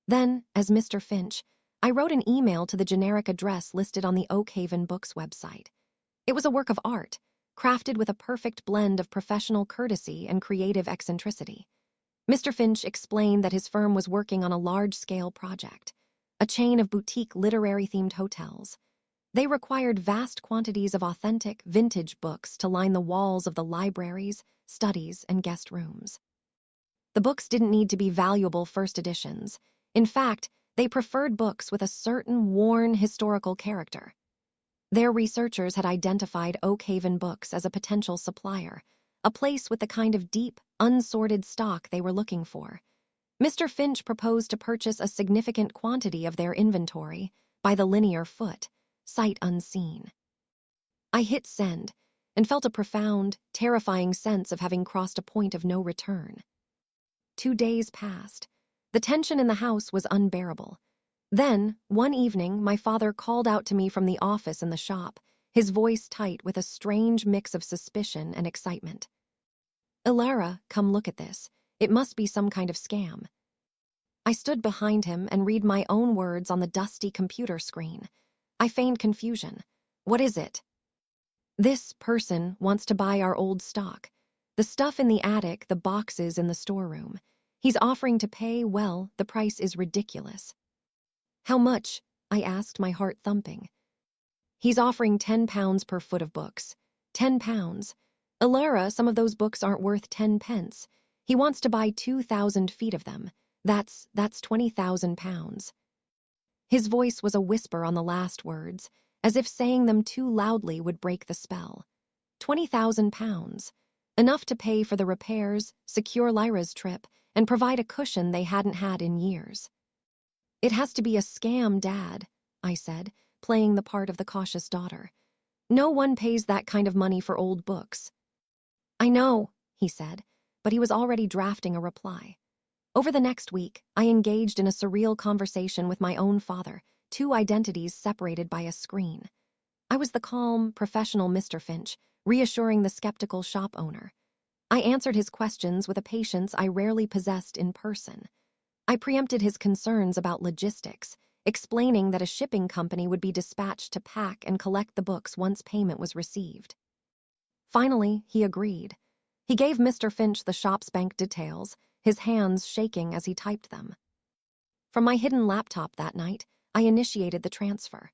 Then, as Mr. Finch, I wrote an email to the generic address listed on the Oakhaven Books website. It was a work of art, crafted with a perfect blend of professional courtesy and creative eccentricity. Mr. Finch explained that his firm was working on a large-scale project, a chain of boutique literary-themed hotels. They required vast quantities of authentic, vintage books to line the walls of the libraries, studies, and guest rooms. The books didn't need to be valuable first editions. In fact, they preferred books with a certain worn historical character. Their researchers had identified Oakhaven Books as a potential supplier, a place with the kind of deep, unsorted stock they were looking for. Mr. Finch proposed to purchase a significant quantity of their inventory by the linear foot, sight unseen. I hit send and felt a profound, terrifying sense of having crossed a point of no return. 2 days passed. The tension in the house was unbearable. Then, one evening, my father called out to me from the office in the shop, his voice tight with a strange mix of suspicion and excitement. "Alara, come look at this. It must be some kind of scam." I stood behind him and read my own words on the dusty computer screen. I feigned confusion. "What is it?" "This person wants to buy our old stock. The stuff in the attic, the boxes in the storeroom. He's offering to pay, well, the price is ridiculous." "How much?" I asked, my heart thumping. "He's offering £10 per foot of books. £10. Alara, some of those books aren't worth 10 pence. He wants to buy 2,000 feet of them. That's £20,000. His voice was a whisper on the last words, as if saying them too loudly would break the spell. £20,000. Enough to pay for the repairs, secure Lyra's trip, and provide a cushion they hadn't had in years. "It has to be a scam, Dad," I said, playing the part of the cautious daughter. "No one pays that kind of money for old books." "I know," he said, but he was already drafting a reply. Over the next week, I engaged in a surreal conversation with my own father, 2 identities separated by a screen. I was the calm, professional Mr. Finch, reassuring the skeptical shop owner. I answered his questions with a patience I rarely possessed in person. I preempted his concerns about logistics, explaining that a shipping company would be dispatched to pack and collect the books once payment was received. Finally, he agreed. He gave Mr. Finch the shop's bank details, his hands shaking as he typed them. From my hidden laptop that night, I initiated the transfer.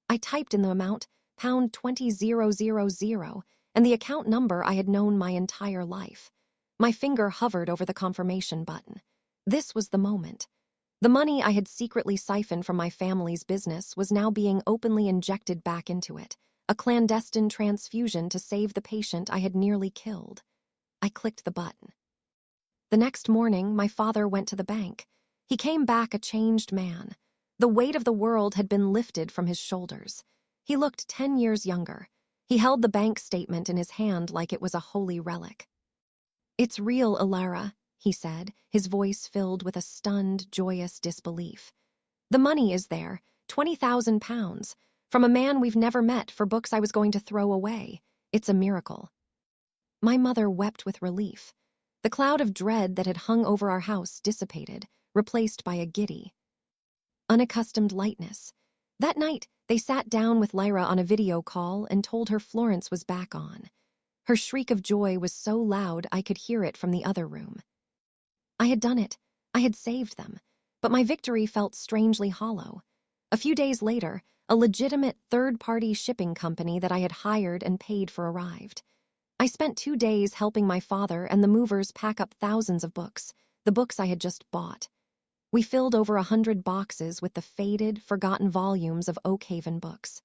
I typed in the amount, pound 20000, and the account number I had known my entire life. My finger hovered over the confirmation button. This was the moment. The money I had secretly siphoned from my family's business was now being openly injected back into it, a clandestine transfusion to save the patient I had nearly killed. I clicked the button. The next morning, my father went to the bank. He came back a changed man. The weight of the world had been lifted from his shoulders. He looked 10 years younger. He held the bank statement in his hand like it was a holy relic. "It's real, Alara," he said, his voice filled with a stunned, joyous disbelief. "The money is there, £20,000, from a man we've never met for books I was going to throw away. It's a miracle." My mother wept with relief. The cloud of dread that had hung over our house dissipated, replaced by a giddy, unaccustomed lightness. That night, they sat down with Lyra on a video call and told her Florence was back on. Her shriek of joy was so loud I could hear it from the other room. I had done it. I had saved them. But my victory felt strangely hollow. A few days later, a legitimate third-party shipping company that I had hired and paid for arrived. I spent 2 days helping my father and the movers pack up thousands of books, the books I had just bought. We filled over 100 boxes with the faded, forgotten volumes of Oakhaven books.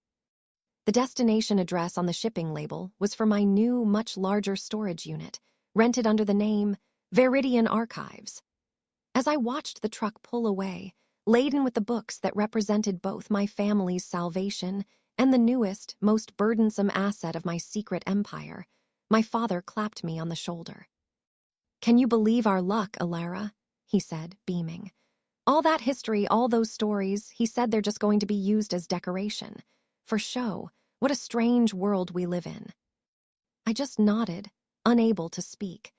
The destination address on the shipping label was for my new, much larger storage unit, rented under the name Veridian Archives. As I watched the truck pull away, laden with the books that represented both my family's salvation and the newest, most burdensome asset of my secret empire, my father clapped me on the shoulder. "Can you believe our luck, Alara?" he said, beaming. "All that history, all those stories, he said they're just going to be used as decoration. For show. What a strange world we live in." I just nodded, unable to speak.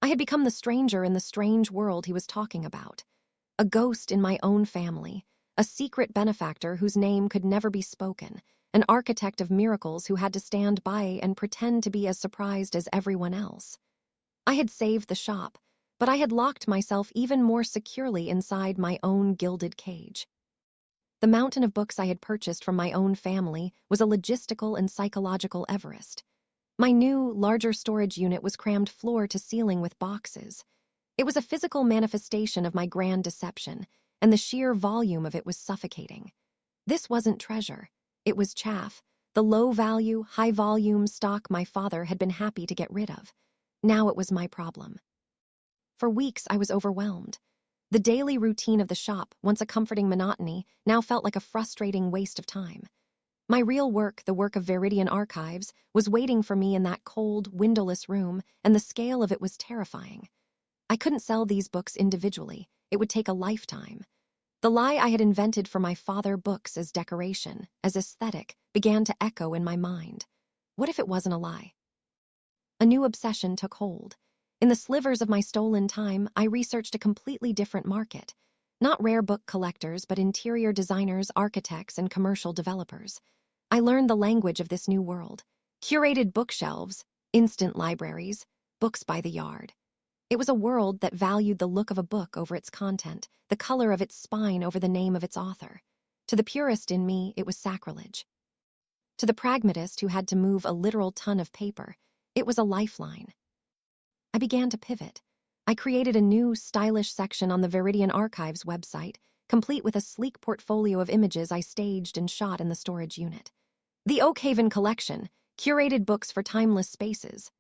I had become the stranger in the strange world he was talking about. A ghost in my own family, a secret benefactor whose name could never be spoken, an architect of miracles who had to stand by and pretend to be as surprised as everyone else. I had saved the shop, but I had locked myself even more securely inside my own gilded cage. The mountain of books I had purchased from my own family was a logistical and psychological Everest. My new, larger storage unit was crammed floor to ceiling with boxes. It was a physical manifestation of my grand deception, and the sheer volume of it was suffocating. This wasn't treasure. It was chaff, the low-value, high-volume stock my father had been happy to get rid of. Now it was my problem. For weeks, I was overwhelmed. The daily routine of the shop, once a comforting monotony, now felt like a frustrating waste of time. My real work, the work of Veridian Archives, was waiting for me in that cold, windowless room, and the scale of it was terrifying. I couldn't sell these books individually. It would take a lifetime. The lie I had invented for my father, books as decoration, as aesthetic, began to echo in my mind. What if it wasn't a lie? A new obsession took hold. In the slivers of my stolen time, I researched a completely different market. Not rare book collectors, but interior designers, architects, and commercial developers. I learned the language of this new world. Curated bookshelves, instant libraries, books by the yard. It was a world that valued the look of a book over its content, the color of its spine over the name of its author. To the purist in me, it was sacrilege. To the pragmatist who had to move a literal ton of paper, it was a lifeline. I began to pivot. I created a new, stylish section on the Veridian Archives website, complete with a sleek portfolio of images I staged and shot in the storage unit. The Oakhaven Collection, curated books for timeless spaces.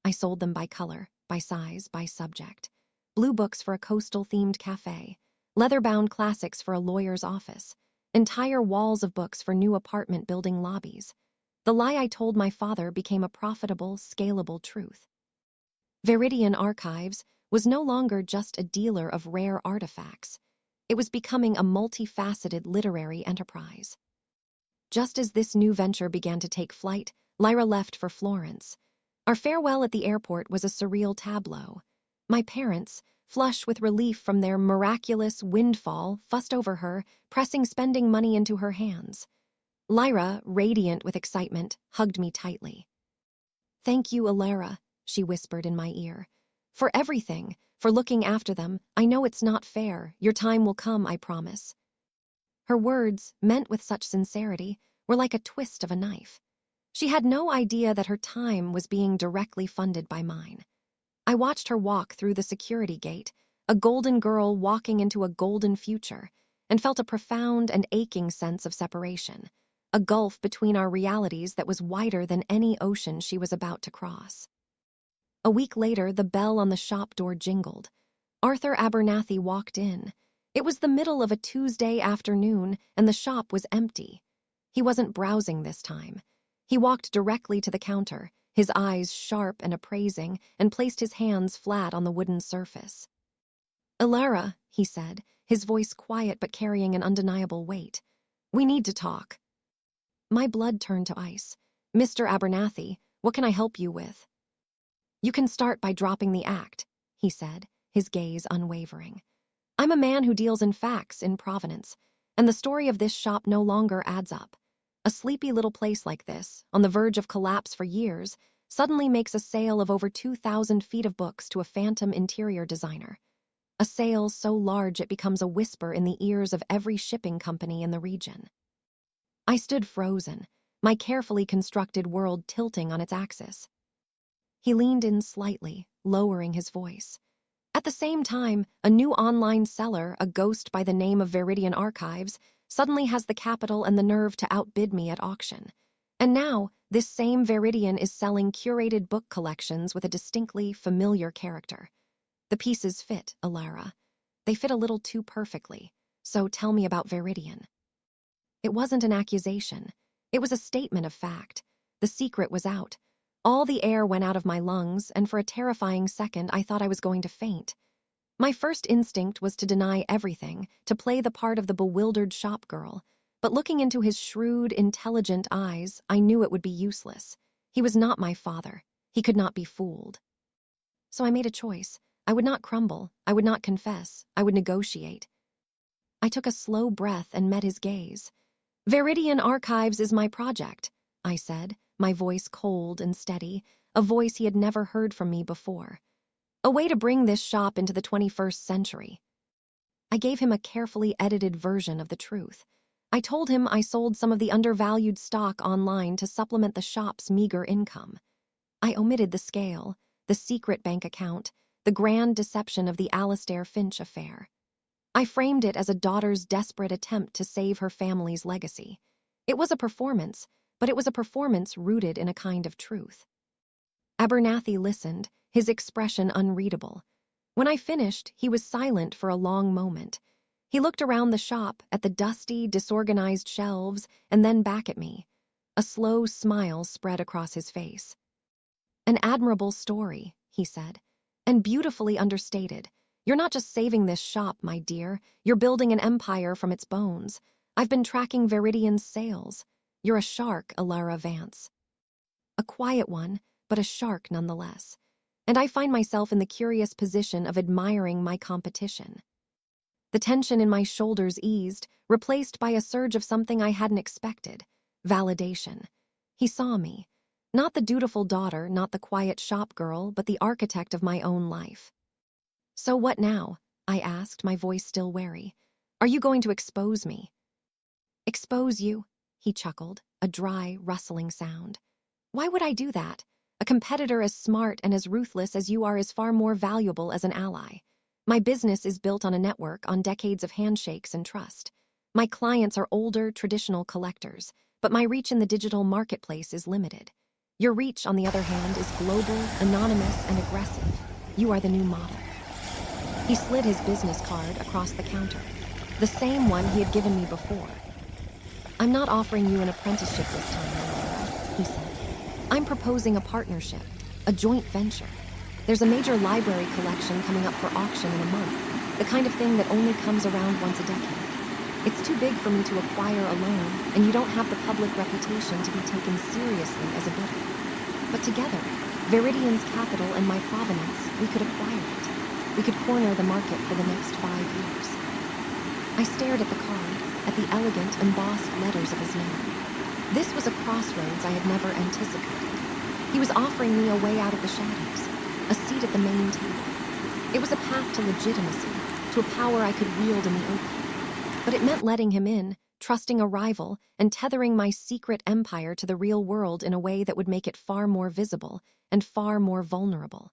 I sold them by color, by size, by subject. Blue books for a coastal-themed cafe, leather-bound classics for a lawyer's office, entire walls of books for new apartment building lobbies. The lie I told my father became a profitable, scalable truth. Veridian Archives was no longer just a dealer of rare artifacts. It was becoming a multifaceted literary enterprise. Just as this new venture began to take flight, Lyra left for Florence. Our farewell at the airport was a surreal tableau. My parents, flush with relief from their miraculous windfall, fussed over her, pressing spending money into her hands. Lyra, radiant with excitement, hugged me tightly. "Thank you, Alara," she whispered in my ear. "For everything, for looking after them. I know it's not fair. Your time will come, I promise." Her words, meant with such sincerity, were like a twist of a knife. She had no idea that her time was being directly funded by mine. I watched her walk through the security gate, a golden girl walking into a golden future, and felt a profound and aching sense of separation, a gulf between our realities that was wider than any ocean she was about to cross. A week later, the bell on the shop door jingled. Arthur Abernathy walked in. It was the middle of a Tuesday afternoon, and the shop was empty. He wasn't browsing this time. He walked directly to the counter, his eyes sharp and appraising, and placed his hands flat on the wooden surface. "Alara," he said, his voice quiet but carrying an undeniable weight. "We need to talk." My blood turned to ice. "Mr. Abernathy, what can I help you with?" "You can start by dropping the act," he said, his gaze unwavering. "I'm a man who deals in facts in Providence, and the story of this shop no longer adds up. A sleepy little place like this, on the verge of collapse for years, suddenly makes a sale of over 2,000 feet of books to a phantom interior designer. A sale so large it becomes a whisper in the ears of every shipping company in the region." I stood frozen, my carefully constructed world tilting on its axis. He leaned in slightly, lowering his voice. "At the same time, a new online seller, a ghost by the name of Viridian Archives, suddenly has the capital and the nerve to outbid me at auction. And now, this same Viridian is selling curated book collections with a distinctly familiar character. The pieces fit, Alara. They fit a little too perfectly. So tell me about Viridian." It wasn't an accusation. It was a statement of fact. The secret was out. All the air went out of my lungs, and for a terrifying second I thought I was going to faint. My first instinct was to deny everything, to play the part of the bewildered shop girl. But looking into his shrewd, intelligent eyes, I knew it would be useless. He was not my father. He could not be fooled. So I made a choice. I would not crumble. I would not confess. I would negotiate. I took a slow breath and met his gaze. "Viridian Archives is my project," I said, my voice cold and steady, a voice he had never heard from me before. "A way to bring this shop into the 21st century." I gave him a carefully edited version of the truth. I told him I sold some of the undervalued stock online to supplement the shop's meager income. I omitted the scale, the secret bank account, the grand deception of the Alastair Finch affair. I framed it as a daughter's desperate attempt to save her family's legacy. It was a performance, but it was a performance rooted in a kind of truth. Abernathy listened, his expression unreadable. When I finished, he was silent for a long moment. He looked around the shop, at the dusty, disorganized shelves, and then back at me. A slow smile spread across his face. "An admirable story," he said, "and beautifully understated. You're not just saving this shop, my dear. You're building an empire from its bones. I've been tracking Viridian's sales. You're a shark, Alara Vance. A quiet one, but a shark nonetheless. And I find myself in the curious position of admiring my competition." The tension in my shoulders eased, replaced by a surge of something I hadn't expected: validation. He saw me. Not the dutiful daughter, not the quiet shop girl, but the architect of my own life. "So what now?" I asked, my voice still wary. "Are you going to expose me?" "Expose you?" he chuckled, a dry, rustling sound. "Why would I do that? A competitor as smart and as ruthless as you are is far more valuable as an ally. My business is built on a network, on decades of handshakes and trust. My clients are older, traditional collectors, but my reach in the digital marketplace is limited. Your reach, on the other hand, is global, anonymous, and aggressive. You are the new model." He slid his business card across the counter, the same one he had given me before. "I'm not offering you an apprenticeship this time, Laura," he said. "I'm proposing a partnership, a joint venture. There's a major library collection coming up for auction in a month, the kind of thing that only comes around once a decade. It's too big for me to acquire alone, and you don't have the public reputation to be taken seriously as a bidder. But together, Viridian's capital and my provenance, we could acquire it. We could corner the market for the next 5 years. I stared at the card, at the elegant, embossed letters of his name. This was a crossroads I had never anticipated. He was offering me a way out of the shadows, a seat at the main table. It was a path to legitimacy, to a power I could wield in the open. But it meant letting him in, trusting a rival, and tethering my secret empire to the real world in a way that would make it far more visible and far more vulnerable.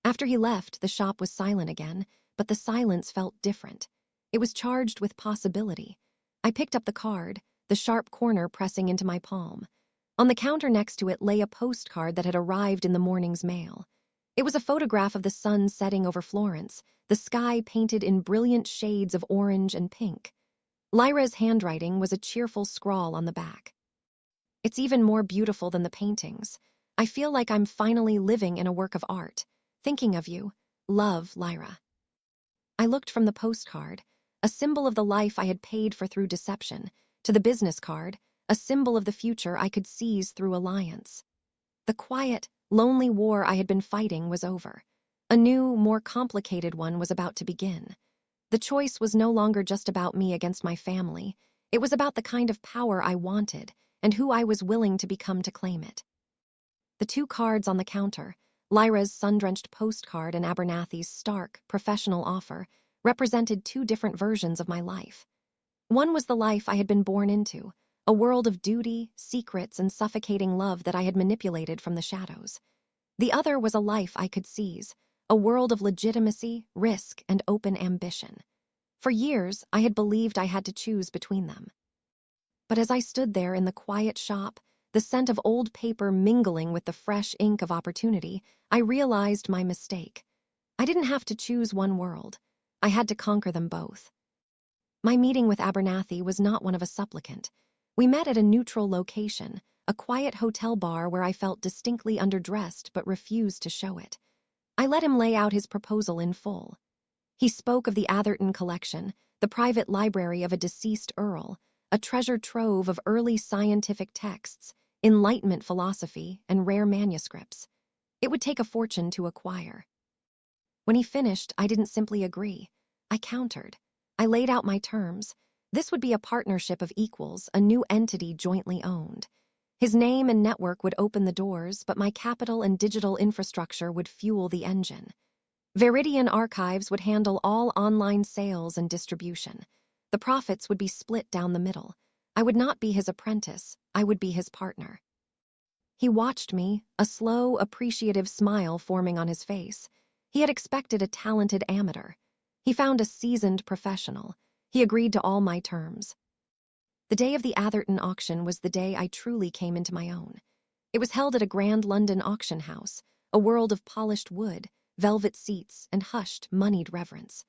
After he left, the shop was silent again, but the silence felt different. It was charged with possibility. I picked up the card, the sharp corner pressing into my palm. On the counter next to it lay a postcard that had arrived in the morning's mail. It was a photograph of the sun setting over Florence, the sky painted in brilliant shades of orange and pink. Lyra's handwriting was a cheerful scrawl on the back. "It's even more beautiful than the paintings. I feel like I'm finally living in a work of art. Thinking of you. Love, Lyra." I looked from the postcard, a symbol of the life I had paid for through deception, to the business card, a symbol of the future I could seize through alliance. The quiet, lonely war I had been fighting was over. A new, more complicated one was about to begin. The choice was no longer just about me against my family. It was about the kind of power I wanted and who I was willing to become to claim it. The two cards on the counter, Lyra's sun-drenched postcard and Abernathy's stark, professional offer, represented two different versions of my life. One was the life I had been born into, a world of duty, secrets, and suffocating love that I had manipulated from the shadows. The other was a life I could seize, a world of legitimacy, risk, and open ambition. For years, I had believed I had to choose between them. But as I stood there in the quiet shop, the scent of old paper mingling with the fresh ink of opportunity, I realized my mistake. I didn't have to choose one world. I had to conquer them both. My meeting with Abernathy was not one of a supplicant. We met at a neutral location, a quiet hotel bar where I felt distinctly underdressed but refused to show it. I let him lay out his proposal in full. He spoke of the Atherton collection, the private library of a deceased earl, a treasure trove of early scientific texts, Enlightenment philosophy, and rare manuscripts. It would take a fortune to acquire. When he finished, I didn't simply agree. I countered. I laid out my terms. This would be a partnership of equals, a new entity jointly owned. His name and network would open the doors, but my capital and digital infrastructure would fuel the engine. Veridian Archives would handle all online sales and distribution. The profits would be split down the middle. I would not be his apprentice, I would be his partner. He watched me, a slow, appreciative smile forming on his face. He had expected a talented amateur. He found a seasoned professional. He agreed to all my terms. The day of the Atherton auction was the day I truly came into my own. It was held at a grand London auction house, a world of polished wood, velvet seats, and hushed, moneyed reverence.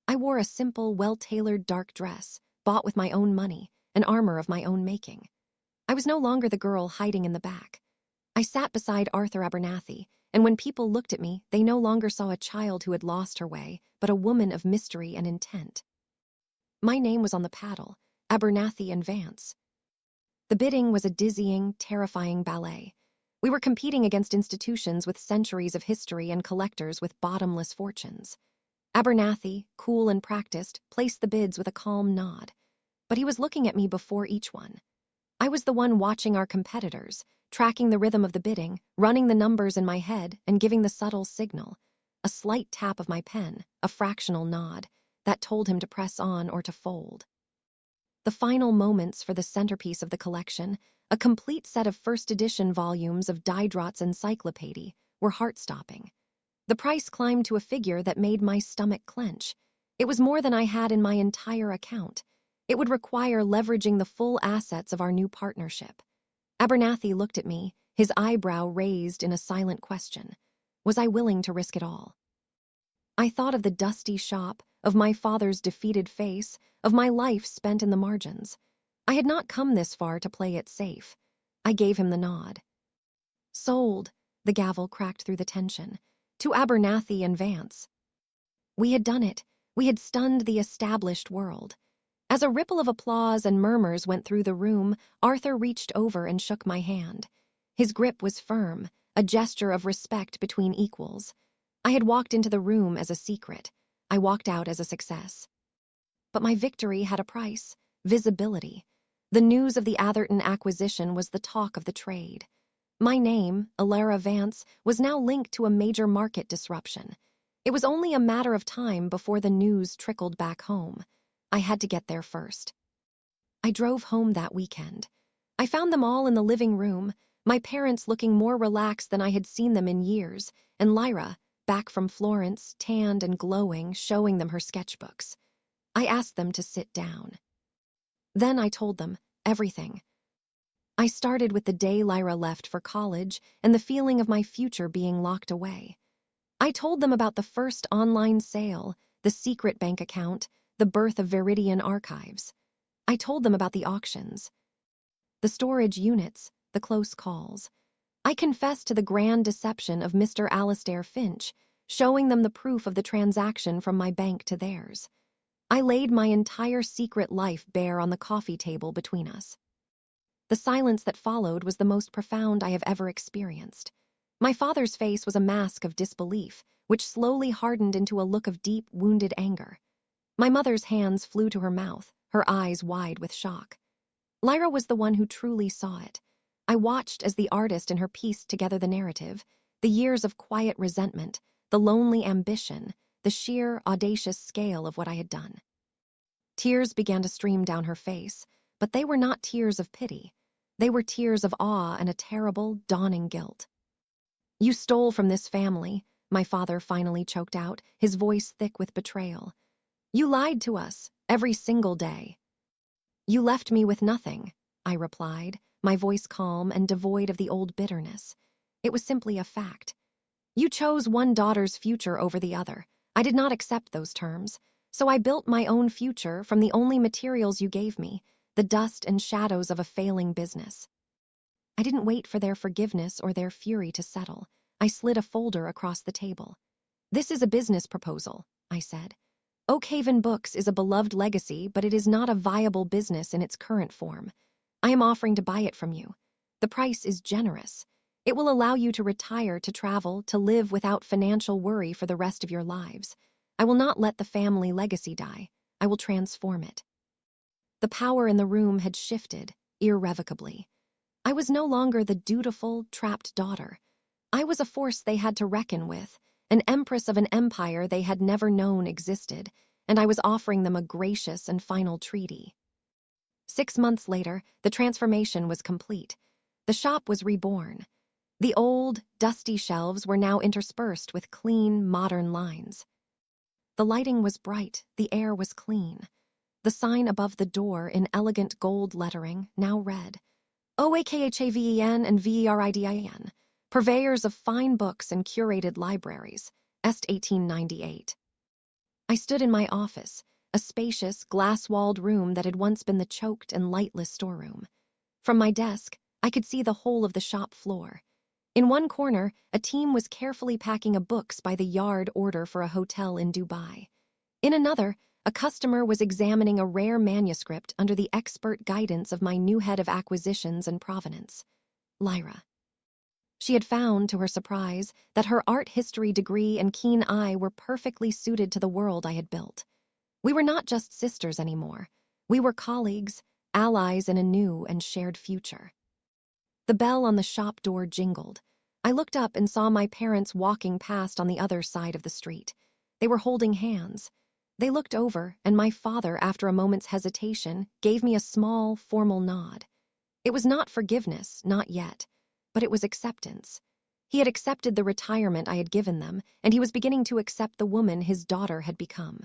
I wore a simple, well-tailored dark dress, bought with my own money, an armor of my own making. I was no longer the girl hiding in the back. I sat beside Arthur Abernathy, and when people looked at me, they no longer saw a child who had lost her way, but a woman of mystery and intent. My name was on the paddle, Abernathy and Vance. The bidding was a dizzying, terrifying ballet. We were competing against institutions with centuries of history and collectors with bottomless fortunes. Abernathy, cool and practiced, placed the bids with a calm nod. But he was looking at me before each one. I was the one watching our competitors, tracking the rhythm of the bidding, running the numbers in my head, and giving the subtle signal. A slight tap of my pen, a fractional nod, that told him to press on or to fold. The final moments for the centerpiece of the collection, a complete set of first edition volumes of Diderot's encyclopedia, were heart-stopping. The price climbed to a figure that made my stomach clench. It was more than I had in my entire account. It would require leveraging the full assets of our new partnership. Abernathy looked at me, his eyebrow raised in a silent question. Was I willing to risk it all? I thought of the dusty shop, of my father's defeated face, of my life spent in the margins. I had not come this far to play it safe. I gave him the nod. Sold, the gavel cracked through the tension, to Abernathy and Vance. We had done it. We had stunned the established world. As a ripple of applause and murmurs went through the room, Arthur reached over and shook my hand. His grip was firm, a gesture of respect between equals. I had walked into the room as a secret. I walked out as a success. But my victory had a price: visibility. The news of the Atherton acquisition was the talk of the trade. My name, Alara Vance, was now linked to a major market disruption. It was only a matter of time before the news trickled back home. I had to get there first. I drove home that weekend. I found them all in the living room, my parents looking more relaxed than I had seen them in years, and Lyra, back from Florence, tanned and glowing, showing them her sketchbooks. I asked them to sit down. Then I told them everything. I started with the day Lyra left for college and the feeling of my future being locked away. I told them about the first online sale, the secret bank account, the birth of Viridian archives. I told them about the auctions, the storage units, the close calls. I confessed to the grand deception of Mr. Alastair Finch, showing them the proof of the transaction from my bank to theirs. I laid my entire secret life bare on the coffee table between us. The silence that followed was the most profound I have ever experienced. My father's face was a mask of disbelief, which slowly hardened into a look of deep, wounded anger. My mother's hands flew to her mouth, her eyes wide with shock. Lyra was the one who truly saw it. I watched as the artist in her pieced together the narrative, the years of quiet resentment, the lonely ambition, the sheer, audacious scale of what I had done. Tears began to stream down her face, but they were not tears of pity. They were tears of awe and a terrible, dawning guilt. "You stole from this family," my father finally choked out, his voice thick with betrayal. "You lied to us, every single day." "You left me with nothing," I replied, my voice calm and devoid of the old bitterness. It was simply a fact. "You chose one daughter's future over the other. I did not accept those terms, so I built my own future from the only materials you gave me, the dust and shadows of a failing business." I didn't wait for their forgiveness or their fury to settle. I slid a folder across the table. "This is a business proposal," I said. "Oakhaven Books is a beloved legacy, but it is not a viable business in its current form. I am offering to buy it from you. The price is generous. It will allow you to retire, to travel, to live without financial worry for the rest of your lives. I will not let the family legacy die. I will transform it." The power in the room had shifted, irrevocably. I was no longer the dutiful, trapped daughter. I was a force they had to reckon with, an empress of an empire they had never known existed, and I was offering them a gracious and final treaty. 6 months later, the transformation was complete. The shop was reborn. The old, dusty shelves were now interspersed with clean, modern lines. The lighting was bright, the air was clean. The sign above the door in elegant gold lettering now read, "OAKHAVEN and VERIDIN, purveyors of fine books and curated libraries, Est 1898. I stood in my office, a spacious, glass-walled room that had once been the choked and lightless storeroom. From my desk, I could see the whole of the shop floor. In one corner, a team was carefully packing a books-by-the-yard order for a hotel in Dubai. In another, a customer was examining a rare manuscript under the expert guidance of my new head of acquisitions and provenance, Lyra. She had found, to her surprise, that her art history degree and keen eye were perfectly suited to the world I had built. We were not just sisters anymore. We were colleagues, allies in a new and shared future. The bell on the shop door jingled. I looked up and saw my parents walking past on the other side of the street. They were holding hands. They looked over, and my father, after a moment's hesitation, gave me a small, formal nod. It was not forgiveness, not yet, but it was acceptance. He had accepted the retirement I had given them, and he was beginning to accept the woman his daughter had become.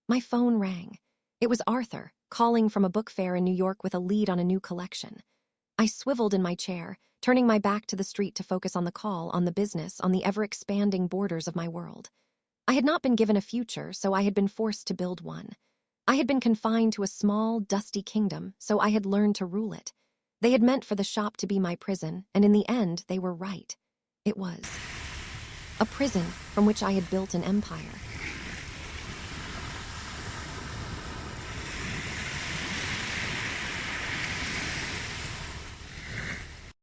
My phone rang. It was Arthur, calling from a book fair in New York with a lead on a new collection. I swiveled in my chair, turning my back to the street to focus on the call, on the business, on the ever-expanding borders of my world. I had not been given a future, so I had been forced to build one. I had been confined to a small, dusty kingdom, so I had learned to rule it. They had meant for the shop to be my prison, and in the end, they were right. It was. A prison from which I had built an empire.